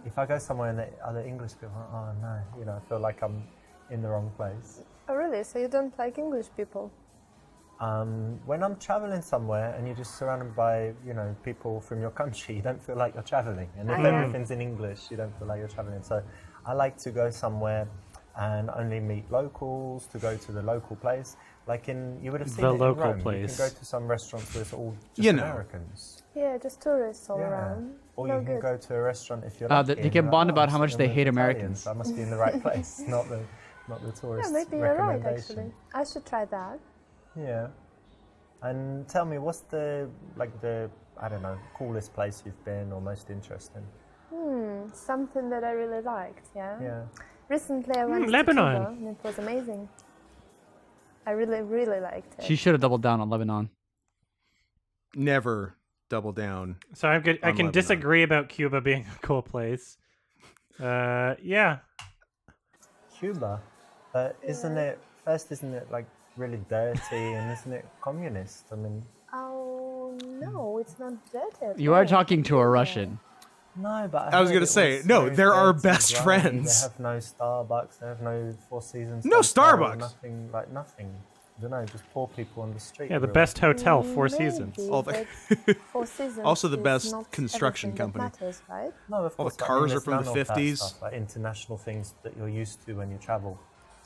If I go somewhere and the other English people, oh no, you know, I feel like I'm in the wrong place.
Oh, really? So you don't like English people?
When I'm traveling somewhere and you're just surrounded by, you know, people from your country, you don't feel like you're traveling. And if everything's in English, you don't feel like you're traveling. So I like to go somewhere and only meet locals, to go to the local place. Like you would have seen
The
it in
local
Rome.
place.
You can go to some restaurants where it's all just
You know.
Americans.
Yeah, just tourists all
Yeah.
around.
Or
No
you can
good.
go to a restaurant if you're
That
lucky.
they
and
can
you're
bond
like,
about
"Oh,
how
I'm
much they
sitting
hate
with
Americans."
Italians, I must be in the right place, not the tourist
Yeah, maybe you're right,
recommendation.
actually. I should try that.
Yeah. And tell me, what's the I don't know, coolest place you've been or most interesting?
Something that I really liked, yeah?
Yeah.
Recently I went to
Lebanon.
Cuba and it was amazing. I really, really liked it.
She should have doubled down on Lebanon.
Never double down.
So I can
Lebanon.
disagree about Cuba being a cool place. Yeah.
Cuba, but isn't it like really dirty and isn't it communist? I mean,
Oh, no, it's not dirty at
You are
all.
talking to a Russian.
no, but
I was
heard
gonna
it
say,
was
no,
very
they're our
dirty,
best
grimy.
friends.
They have no Starbucks, they have no Four Seasons.
No
hotel,
Starbucks?
Nothing, like nothing. I don't know, just poor people on the street.
Yeah, the
really.
best hotel, Four
Maybe,
Seasons.
All the-
but Four Seasons
Also the
is
best
not
construction
everything that
company.
matters, right?
No, of
all the
course, but I
cars
mean,
are
there's
from the
none of that
50s.
stuff, like international things that you're used to when you travel.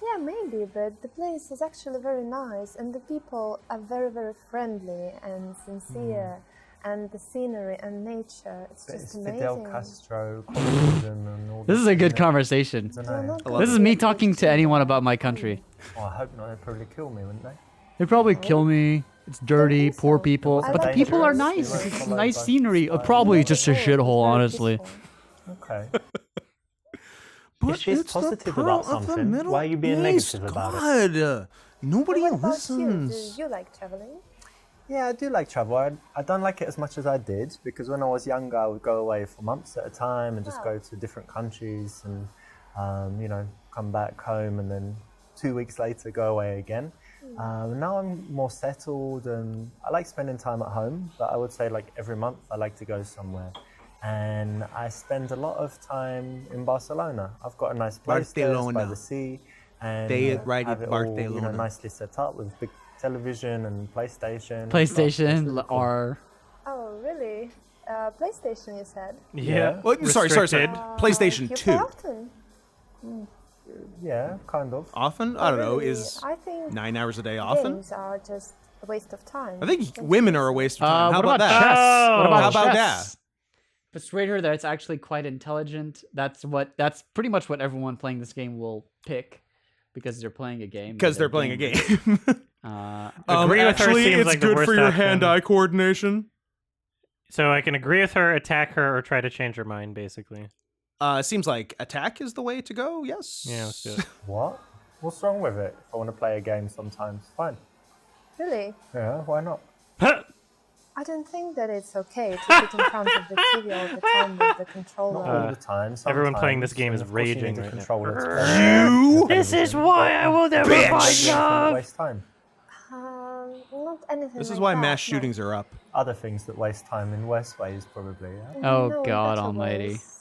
Yeah, maybe, but the place is actually very nice and the people are very, very friendly and sincere and the scenery and nature, it's
But
just
it's
amazing.
Fidel Castro, communism, and all
This is a good
shit.
conversation.
I don't
You're
know.
not
I love
gonna
This is
be
me
able
talking to anyone about my country.
Oh, I hope not. They'd probably kill me, wouldn't they?
They'd probably kill me. It's dirty,
think
poor
so.
people.
I
But the
like
people are
dangerous.
nice.
You
It's
won't follow
nice
by
scenery.
spy.
Probably just a
Oh, it's
shithole,
very
honestly.
peaceful.
Okay.
But
If she's
it's the
positive
pearl
about
of the
something,
Middle
why are you being
East.
negative about it?
God, nobody
What about
listens.
you? Do you like traveling?
Yeah, I do like travel. I don't like it as much as I did because when I was younger, I would go away for months at a time and just
Wow.
go to different countries and, come back home and then 2 weeks later go away again. Now I'm more settled and I like spending time at home, but I would say like every month I like to go somewhere. And I spend a lot of time in Barcelona. I've got a nice place there it's by
Barcelona.
the sea. And
Stay it right
have
at
it all,
Barcelona.
nicely set up with big television and PlayStation.
PlayStation
It's really cool.
or
Oh, really? PlayStation, you said?
Yeah.
Well, sorry.
Restricted.
PlayStation
You
2.
play often?
Yeah, kind of.
Often? I don't know.
Really?
Is
I think
9 hours a day often?
games are just a waste of time.
I think
Don't
women
you
are a
think
waste of time. How
what
about that?
chess? What
Oh.
about
How about
chess? Persuade her that it's actually quite intelligent. That's pretty much what everyone playing this game will pick because they're playing a game.
Because they're playing a game.
Agree with her
actually,
seems
it's
like the
good
worst
for your
option.
hand-eye coordination.
So I can agree with her, attack her, or try to change her mind, basically.
Seems like attack is the way to go. Yes.
Yeah, let's do it.
What? What's wrong with it? If I want to play a game sometimes, fine.
Really?
Yeah, why not?
I don't think that it's okay to sit in front of the TV all the time with the controller.
Not all the time.
everyone playing
sometimes,
this game
and
is
of course you
raging
need a
right now.
controller to play
You.
television.
why I will never
Bitch!
That waste time.
Not anything
This is
like
why
that,
mass
no.
shootings are up.
Other things that waste time in worse ways, probably. Yeah?
Oh,
No,
God
better
almighty.
ways.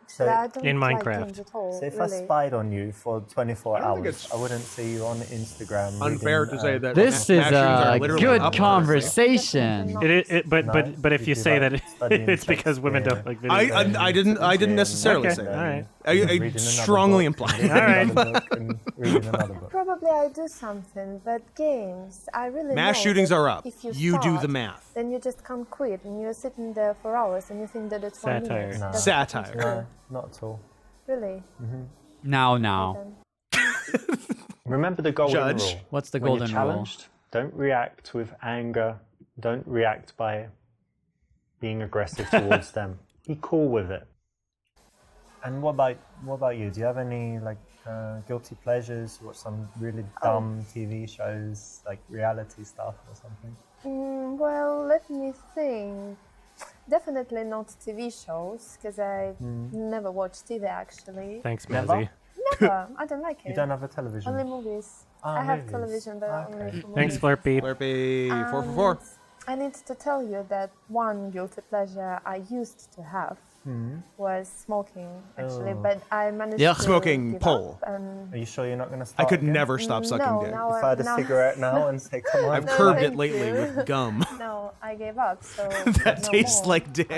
So,
But I don't
In
like
Minecraft.
games at all,
so if
really.
I spied on you for 24
I don't think
hours,
it's
I wouldn't see you on Instagram.
Unfair
reading,
to say that
This
mass
is
shootings are
a
literally
good
up.
conversation.
But
No,
if you
you
say
like
that
studying
it's because women
Shakespeare.
don't like video games.
I didn't necessarily
Okay,
say
all
that.
right.
I strongly imply.
Reading another book and reading another book.
Probably I do something, but games, I really
Mass
know
shootings
that
are up.
If you
You do
start,
the math.
Then you just can't quit, and you're sitting there for hours, and you think that it's 1
Satire.
minute.
No.
That's
Satire.
No, not at all.
Really?
Now.
Then.
Remember the golden
Judge.
rule.
What's the
When
golden
you're
rule?
challenged, don't react with anger. Don't react by being aggressive towards them. Be cool with it. And what about you? Do you have any guilty pleasures? Watch some really dumb TV shows, like reality stuff or something?
Well, let me think. Definitely not TV shows, because I never watch TV actually.
Thanks,
Never?
Mazzy.
Never. I don't like it.
You don't have a television?
Only movies.
Ah,
I have
movies.
television, but
Okay.
only for
Thanks,
movies.
Flurpy.
Slurpee 4 for 4.
I need to tell you that one guilty pleasure I used to have was smoking, actually,
Oh.
but I managed
Yuck.
to
Smoking
give
pole.
up, and
Are you sure you're not going to
I
start
could
again?
never stop sucking
no,
dick.
now
If I had a
now-
cigarette now and say, come on.
I've
No,
curbed it
thank
lately
you.
with gum.
No, I gave up, so
That
no
tastes
more.
like dick.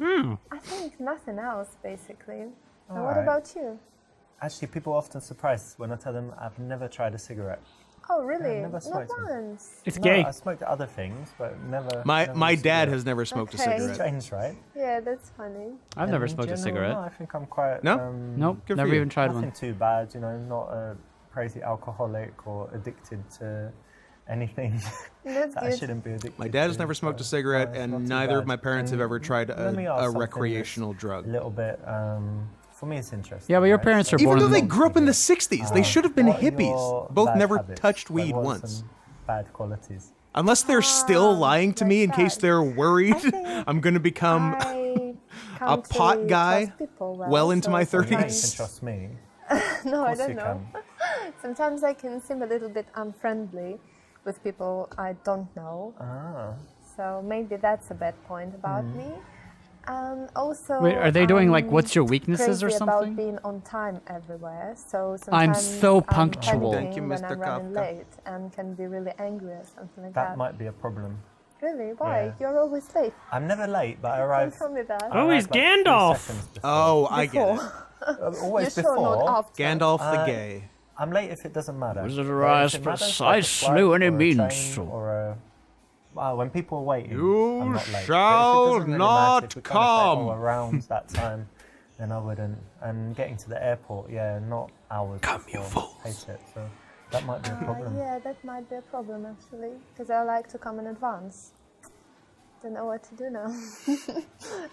And I think nothing else, basically. And what
Alright.
about you?
Actually, people are often surprised when I tell them I've never tried a cigarette.
Oh, really?
never
Not
smoked one.
once.
It's
No,
gay.
I smoked other things, but never.
My
never
my
a
dad
cigarette.
has never smoked
Okay.
a cigarette.
Strange, right?
Yeah, that's funny.
I've never
In
smoked a
general,
cigarette.
No, I think I'm quite.
No?
Nope,
Good for
never
you.
even tried
Nothing
one.
too bad, not a crazy alcoholic or addicted to anything
That's
that I
good.
shouldn't be addicted
My dad has
to,
never smoked a
so,
cigarette,
it's not
and
too
neither of
bad.
my parents have
And
ever tried
let me ask
a
something
recreational
that's
drug.
A little bit, for me, it's interesting.
Yeah, but your
right?
parents are
Even
born
though
in
they
the-
grew up in the 60s, they should have been
what are
hippies.
your
Both
bad
never
habits?
touched
Like,
weed
what are
once.
some bad qualities.
Unless they're still lying to
like
me in case
that.
they're worried
I think
I'm going to become
I
a
can't
pot
really
guy
trust people
well into
so
my
Well, you can
30s.
trust me.
No,
Of
I
course
don't
you
know.
can.
Sometimes I can seem a little bit unfriendly with people I don't know.
Ah.
So maybe that's a bad point about me. And also,
Wait, are they doing like
I'm
what's your weaknesses or
crazy
something?
about being on time everywhere. So
I'm
sometimes
so punctual.
panicking
Thank you,
when
Mr.
I'm running
Kafka.
late and can be really angry or something like
That
that.
might be a problem.
Really? Why?
Yeah.
You're always late.
I'm never late, but I
Don't
arrive.
tell me that.
Oh, he's
arrive like 3
Gandalf.
seconds before.
Oh, I get it.
Always
You're sure not
before.
after.
Gandalf the
Uh,
gay.
I'm late if it doesn't matter.
Wizard
But if
arrives
it matters, like a
precisely
flight
when he
or a
means
train
to.
Or a, when people are waiting,
You
I'm not late. But if it
shall
doesn't really
not
matter, if we're trying to say,
come.
around that time, then I wouldn't. And getting to the airport, not hours.
Come, you
before.
fools.
Hate it. So that might be a problem.
Yeah, that might be a problem actually, because I like to come in advance. Don't know what to do now.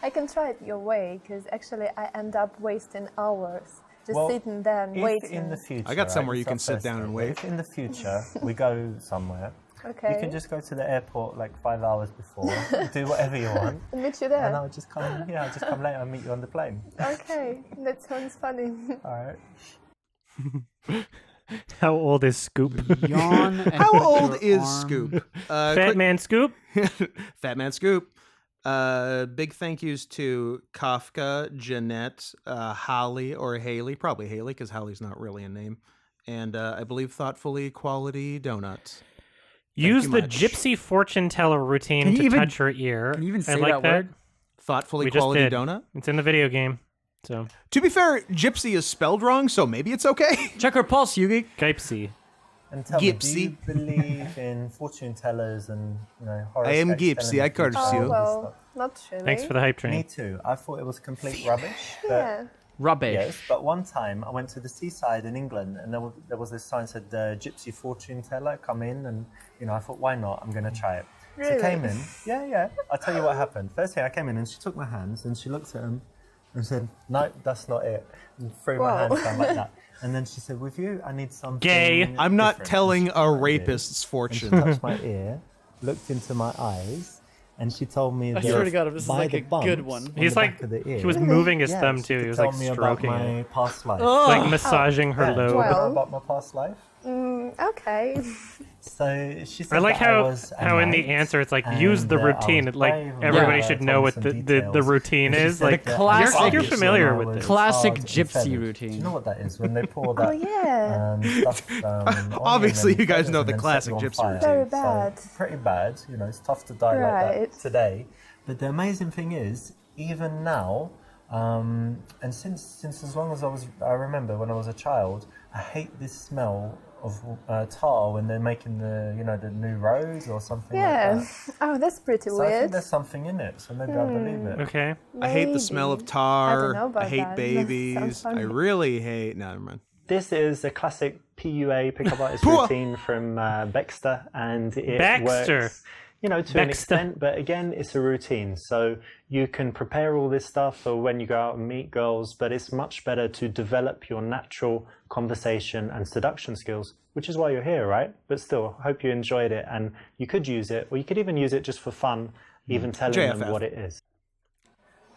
I can try it your way, because actually I end up wasting hours just
Well,
sitting there and
If
waiting.
in the future,
I got somewhere
right,
you
it's
can
our
sit
first
down
date,
and
but
wait.
If in the future we go somewhere,
Okay.
you can just go to the airport like 5 hours before, do whatever you want,
I'll meet you
and
there.
I'll just come. I'll just come later and meet you on the plane.
Okay, that sounds funny.
All right.
How old is Scoop?
Yawn and
How
put
old
your
is
arm-
Scoop?
Fat man Scoop?
Fat Man Scoop. Big thank yous to Kafka, Jeanette, Holly, or Haley. Probably Haley, because Holly's not really a name. And I believe Thoughtfully Quality Donuts.
Use
you
the
much.
gypsy fortune teller routine
Can you
to
even-
touch her ear.
can you even
I
say
like
that word?
Thoughtfully
We just
Quality
did.
Donut.
It's in the video game. So,
To be fair, Gypsy is spelled wrong, so maybe it's okay.
Check her pulse, Yugi.
Gypsy.
And tell me, do
Gypsy.
you believe in fortune tellers and
I am
horoscopes
Gypsy,
telling
I
the future
curse
and
you.
all
Oh
this
well,
stuff?
not really.
Thanks for the hype
Me
train.
too. I thought it was complete rubbish. But
Yeah.
Rubbish.
Yes, but one time I went to the seaside in England, and there was this sign that said gypsy fortune teller, come in, and I thought, why not? I'm going to try it.
Really?
She came in, yeah. I'll tell you what happened. First thing, I came in and she took my hands and she looked at them and said, no, that's not it, and threw my
Whoa.
hands down like that. And then she said, with you, I need something
Gay.
I'm not
different."
telling
And she
a
tried it.
rapist's
And she
fortune.
touched my ear, looked into my eyes, and she told me that
swear to God, if this is
by
like
the
a good
bumps
one.
on
He's
the
like,
back of the ear,
he was moving his
yeah,
thumb
she
too.
could
He was
tell
like
me about
stroking
my
it.
past life.
Like massaging her
Yeah, do you
lobe.
know
Well-
about my past life?
Okay.
So she said
I like
that I was a
how in the
knight
answer it's like
and
use the
that I
routine.
was
Like
brave and
everybody
that
should
I
know
told
what
some
the
details.
routine
And she
is.
said
Like
that
classic-
you're familiar
when I
with
was
this.
Classic
hard and
gypsy
feathered.
routine.
Do you know what that is? When they pour that
Oh yeah.
stuff on you
Obviously,
and then
you guys
feathers
know
and
the
then
classic
set you on
gypsy
fire.
routine.
Very
So,
bad.
pretty bad. It's tough to die like
Right.
that today. But the amazing thing is, even now, and since as long as I remember when I was a child, I hate this smell of tar when they're making the the new roads or something
Yeah.
like that.
Oh, that's pretty
So I think
weird.
there's something in it, so maybe I believe it.
Okay.
I hate the smell of
Maybe.
tar.
I don't know about
hate
that. That
babies.
sounds funny.
I really hate. No, never mind.
This is a classic PUA, pickup artist
Pua.
routine from Baxter, and it
Baxter.
works, to an
Baxter.
extent, but again, it's a routine. So you can prepare all this stuff for when you go out and meet girls, but it's much better to develop your natural conversation and seduction skills, which is why you're here, right? But still, I hope you enjoyed it, and you could use it, or you could even use it just for fun, even telling
JFF.
them what it is.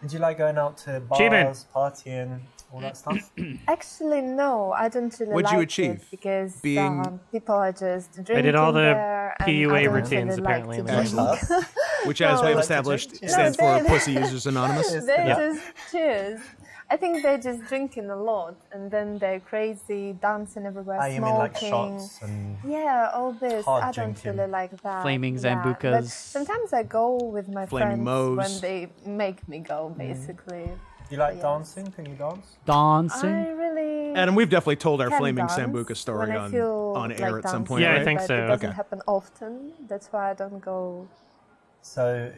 And do you like going out to
Cheating.
bars, partying, all that stuff?
Actually, no, I don't really
What'd
like
you
it
achieve?
because
Being-
people are just drinking
I did all the
there, and
PUA
I don't
routines,
really
apparently,
Like
in
to
the
drink.
Excellent. Which, as
No.
we've
Like
established,
to
stands
No,
for
they-
Pussy Users Anonymous.
They're
Yeah.
just cheers. I think they're just drinking a lot, and then they're crazy, dancing everywhere,
Ah, you
smoking.
mean like shots and
Yeah, all this.
Hard
I don't
drinking.
really like that.
Flaming
yeah. But
Zambucas.
sometimes I go with my
Flaming
friends
Moes.
when they make me go, basically.
you like
Yes.
dancing? Can you dance?
Dancing.
I really
Adam, we've definitely told our
can
Flaming
dance
Sambuca story
when I feel
on air
like
at some
dancing,
point.
Yeah, I
right?
think
but
so.
It doesn't
Okay.
happen often. That's why I don't go.
So,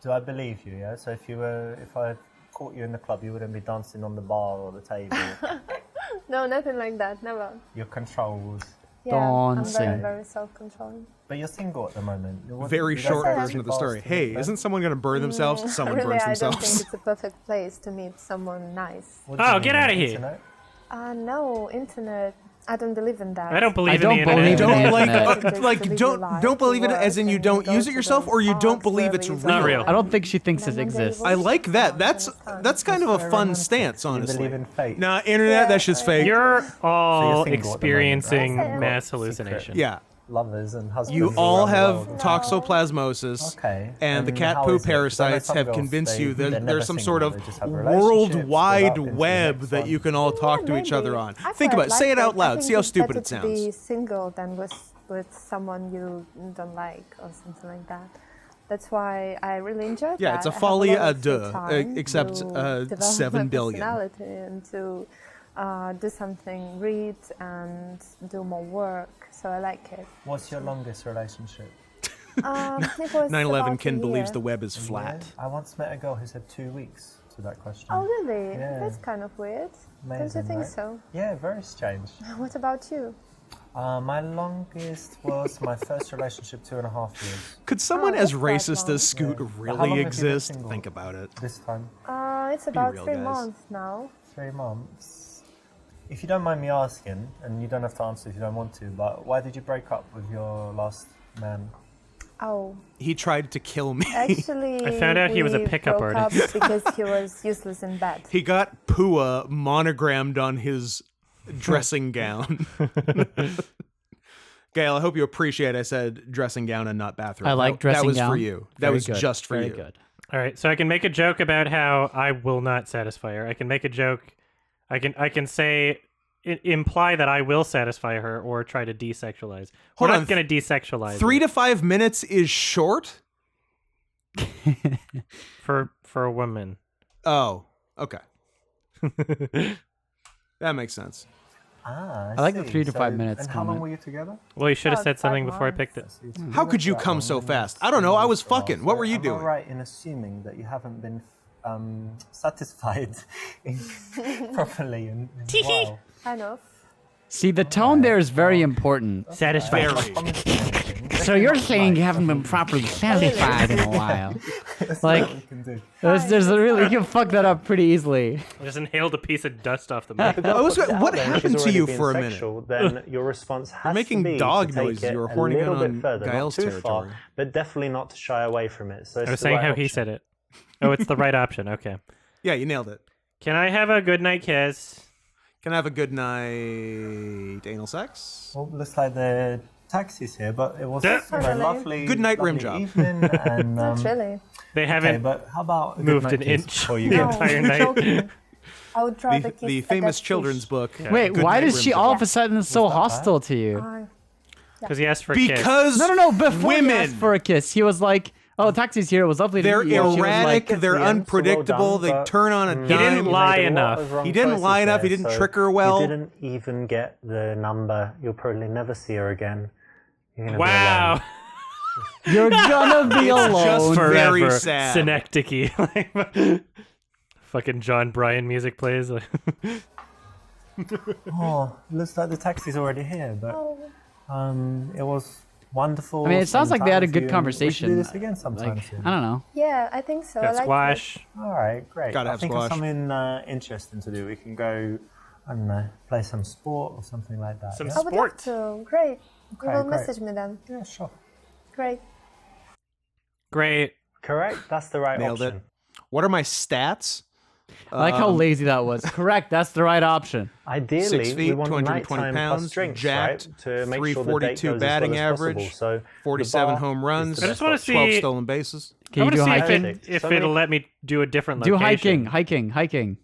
do I believe you? Yeah. So if I caught you in the club, you wouldn't be dancing on the bar or the table.
No, nothing like that. Never.
You're controlled.
Yeah, I'm
Dancing.
very self-controlling.
But you're single at the moment.
Very
you guys
short
have
version of the story.
fast to meet
Hey,
them?
isn't someone going to burn themselves? Someone
Really,
burns
I don't
themselves.
think it's a perfect place to meet someone nice.
What do you
Oh, get
mean,
outta here.
internet?
No, internet. I don't believe in that.
I don't believe
I
in
don't
the
believe
internet.
in
Don't
the
like,
internet.
like,
To live
don't
your life,
don't believe in it
to
as in
work,
you
and
don't
go
use it
to
yourself,
the
or you don't
parks,
believe
wherever
it's
you
real.
Not real.
I don't think she thinks
And
it
then they
exists.
will
I like that. That's
fun.
kind of a
very
fun
romantic.
stance,
You
honestly.
believe in fate.
Nah, internet, that shit's fake.
You're
So
all
you're single at the moment, right?
experiencing
Yeah.
mass
Secret.
hallucination.
Yeah.
Lovers and husbands.
You all
around the
have
world.
toxoplasmosis,
Okay.
and the cat
how
poo
is it? 'Cause I know
parasites
some
have
girls,
convinced you
they're
that
never
there's some
single,
sort of
they just have relationships,
worldwide
split up into the
web
next
that
one.
you can all talk to each other
Maybe.
on.
I
Think
quite
about it. Say
like
it out
I
loud.
think
See how
it's
stupid
better
it
to be
sounds.
single than with someone you don't like or something like that. That's why I really enjoy that.
Yeah, it's a
I have
folie
lot
à
of free
deux,
time
except,
to
7
develop my
billion.
personality and to do something, read and do more work. So I like it.
What's your longest relationship?
It was
9/11
about
Ken
a
believes
year.
the web is
A
flat.
year? I once met a girl who said 2 weeks to that question.
Oh really?
Yeah.
That's kind of weird. Don't you
Amazing,
think
right?
so?
Yeah, very strange.
What about you?
My longest was my first relationship, 2.5 years.
Could someone
that's
as
quite
racist
long.
as Scoot
Yeah. How long
really
have you been
exist?
single?
Think about it.
This time,
It's about
real,
3
guys.
months now.
3 months. If you don't mind me asking, and you don't have to answer if you don't want to, but why did you break up with your last man?
Oh,
He tried to kill me.
actually,
I found out he was a
we
pickup
broke
artist.
up because he was useless in bed.
He got Pua monogrammed on his dressing gown. Gail, I hope you appreciate I said dressing gown and not bathroom.
I like dressing
That was
gown.
for you. That
Very
was
good.
just for
Very
you.
good.
All right, so I can make a joke about how I will not satisfy her. I can make a joke. I can say imply that I will satisfy her or try to desexualize.
Hold
We're
on,
not going to desexualize
3
her
to 5 minutes is short?
for a woman.
Oh, okay. That makes sense.
Ah,
I like the
see.
3 to 5
So-
minutes
And how long
comment.
were you together?
Well, you should have
About
said something
5
before I picked it.
months.
How could you come so fast? I don't know. I was fucking. What were you
Am
doing?
I right in assuming that you haven't been satisfied properly in a while?
Kind of.
See, the tone there is very important.
Satisfied.
Very.
So you're saying you haven't been properly satisfied in a while. Like,
We can do.
there's a really, you can fuck that up pretty easily.
I just inhaled a piece of dust off the mic.
I was-
Puts it out
what
there and
happened
she's
to you
already
for a
being
minute?
sexual, Then your response has
making
to be
dog
to take
noises.
it
You were
a
horning in
little
on
bit further,
Gael's
not too
territory.
far, but definitely not to shy away from it. So
I was saying how he said it. Oh, it's the right option. Okay.
Yeah, you nailed it.
Can I have a good night kiss?
Can I have a good night anal sex?
Well, looks like the taxi's here, but it was
Yeah.
you know, lovely.
Good night, rim
lovely
job.
Evening, and,
Not really.
They
Okay,
haven't
but how about a
moved
good
an
night kiss
inch
before you
the
go?
No,
entire
I'm
night.
joking. I would rather kiss
The
a
famous
dead
children's
fish.
book.
Wait,
Good
why
Night,
is
Rim
she
Job.
all of a sudden so
that
hostile to you?
Because he asked for a kiss.
Because
No, before he
women.
asked for a kiss, he was like, oh, taxi's here, it was lovely to
They're
meet you. She was
erratic,
like,
they're
the end, so well
unpredictable,
done,
they
but,
turn on a dime.
He didn't
You
lie
made a lot
enough.
of wrong
He didn't
choices
lie enough, he
there,
didn't
so
trick her well.
You didn't even get the number. You'll probably never see her again. You're gonna be
Wow.
alone.
You're gonna be alone.
just for- Very
Forever.
sad.
Synecdoche. Fucking John Bryan music plays.
Oh, looks like the taxi's already here, but it was wonderful.
I mean, it sounds
spending
like they had
time
a
with
good
you, and
conversation.
We should do this again sometime
Like,
soon.
I don't know.
Yeah, I think so. I
Got
like
squash.
All right, great.
Gotta
I
have
think
squash.
of something interesting to do. We can go, I don't know, play some sport or something like that.
Some
yeah?
I would love
sport.
to. Great. You
Okay,
will
great.
message me then.
Yeah, sure.
Great.
Great.
Correct. That's the right
Nailed
option.
it. What are my stats?
I like how lazy that was. Correct, that's the right option.
Ideally,
6 feet,
we want
220
nighttime
pounds,
plus drinks,
jacked,
right? To make sure the date
342
goes as
batting
well as
average,
possible. So
47
the bar
home
is
runs,
the
I just
best
wanna
option.
12
see-
stolen bases.
Can
I
you
want
do
to see
hiking?
if
So many-
it'll let me do a different
Do
location.
hiking.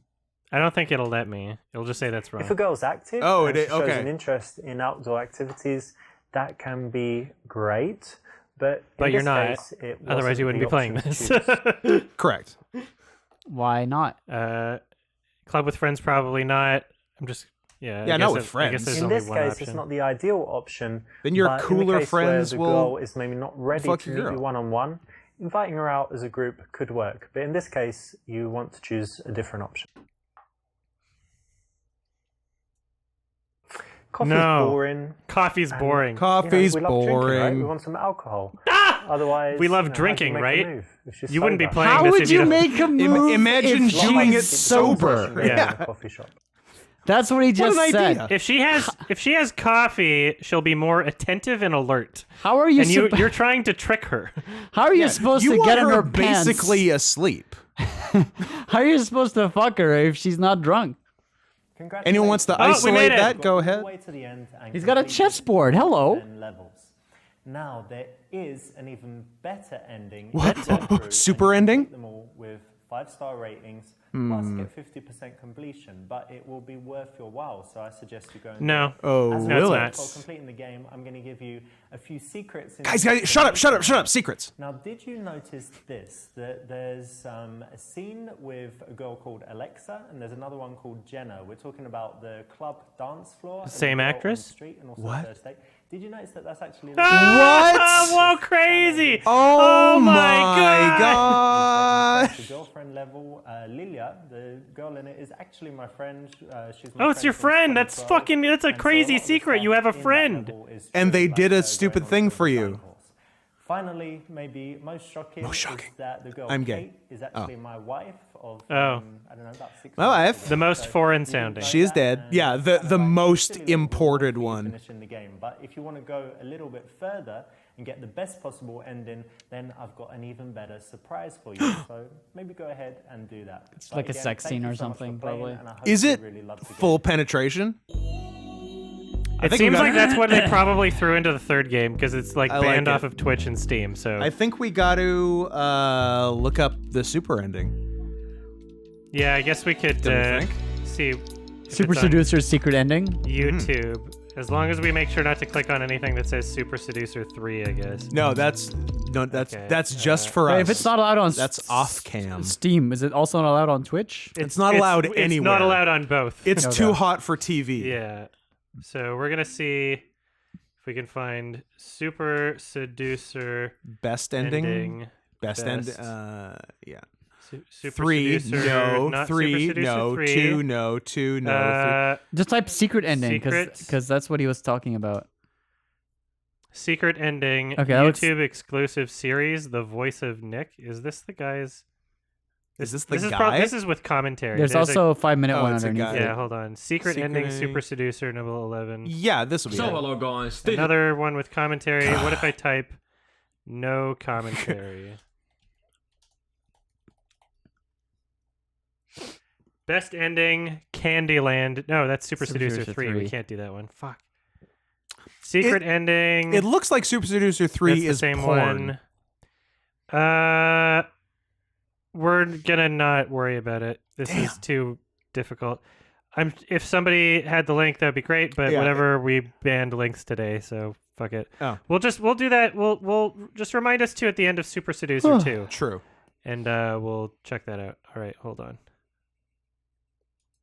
I don't think it'll let me. It'll just say that's wrong.
If a girl's active
Oh,
and
it
she
is-
shows
okay.
an interest in outdoor activities, that can be great. But
But
in
you're
this
not.
case, it
Otherwise, you
wasn't
wouldn't be
the
playing
option to
this.
choose.
Correct.
Why not?
Club with friends, probably not. I'm just
Yeah,
I
not
guess
with
I guess
friends.
there's
In
only
this
one
case,
option.
it's not the ideal option.
Then your
but in the
cooler
case where
friends
the
will
girl is maybe not ready
fuck
to
your
meet you
girl.
one-on-one. Inviting her out as a group could work, but in this case, you want to choose a different option. Coffee's
No.
boring.
Coffee's boring.
Coffee's
we love drinking, right?
boring.
We want some alcohol. Otherwise,
We love
how do you
drinking,
make a
right?
move if she's
You wouldn't be
sober?
playing
How
this
would
if
you
don't-
make a move?
imagine
if
doing
she's
it
sober.
Yeah.
Coffee shop.
That's what he just
an
said.
idea.
If she has coffee, she'll be more attentive and alert.
How are you?
And you're trying to trick her.
how are you supposed
You
to
want
get in
her
her pants?
basically asleep.
How are you supposed to fuck her if she's not drunk?
Anyone wants to
Oh, we
isolate
made it.
that? Go
All
ahead.
the way to the end and
He's got a
completed
chessboard. Hello.
10 levels. Now there is an even better ending.
What?
You can go through
Super
and complete
ending?
Them all with 5-star ratings. Plus get 50% completion, but it will be worth your while. So I suggest you go. And
No.
Oh,
As a
No, it's
will
result,
not.
for completing the game, I'm going to give you a few secrets.
Guys, shut up. Secrets.
Now, did you notice this? That there's a scene with a girl called Alexa, and there's another one called Jenna. We're talking about the club dance floor. and the
Same
girl on
actress?
the street and also
What?
First date. Did you notice that that's actually...
What?
Whoa, crazy!
Oh
my
God.
The girlfriend level, Lilia, the girl in it, is actually my friend. She's my
Oh, it's your
from
friend. That's
2012.
fucking. That's a
And so
crazy
lot of the
secret. You
stuff
have a
in that
friend.
level is
And
true,
they
like,
did a
going
stupid
on
thing
to
for
the
you.
phone calls. Finally, maybe most shocking, is that the girl
I'm
Kate
gay.
is actually my wife of,
Oh.
I don't know, about 6
My
months
wife.
ago.
The most
So
foreign
you didn't
sounding.
know
She is
that,
dead.
and
Yeah,
it's
the
kind of like a
most
silly little reward
imported
for you
one.
finishing the game. But if you want to go a little bit further and get the best possible ending, then I've got an even better surprise for you. So maybe go ahead and do that. It's
like a sex scene or something, probably.
Is it full penetration?
It
think we
seems
got-
like that's what they probably threw into the third game because it's like
I like
banned
it.
off of Twitch and Steam. So
I think we got to look up the super ending.
yeah, I guess we could
Don't you think?
see if
Super
it's on
Seducer's secret ending.
YouTube. As long as we make sure not to click on anything that says Super Seducer 3, I guess.
No, that's
Okay,
just for us.
Wait, if it's not allowed on
That's off cam.
Steam, is it also not allowed on Twitch?
It's not allowed
It's
anywhere.
not allowed on both.
It's
Okay.
too hot for TV.
Yeah. So we're gonna see if we can find Super Seducer
Best ending.
ending.
Best end.
Best.
Yeah.
Super
3
Seducer,
no.
not
3
Super Seducer
no.
3.
2 no. 2 no.
Just type secret ending
Secrets.
because that's what he was talking about.
Secret ending.
Okay, that looks-
YouTube exclusive series. The voice of Nick. Is this the guy's?
Is this the
This
guy?
this is with commentary.
There's also a 5-minute
Oh,
one
it's a
underneath.
guy.
yeah. Hold on. Secret
Secret
ending.
ending.
Super Seducer number 11.
Yeah, this will be.
So
it.
hello guys.
Another one with commentary. What if I type no commentary? Best ending, Candyland. No, that's Super Seducer 3. We
3.
can't do that one. Fuck. Secret ending.
It looks like Super Seducer 3
that's the
is
same
porn.
one. We're gonna not worry about it. This is
Damn.
too difficult. If somebody had the link, that'd be great. But
Yeah.
whatever, we banned links today, so fuck it.
Oh.
We'll do that. We'll just remind us to at the end of Super Seducer 2,
True.
and we'll check that out. All right, hold on.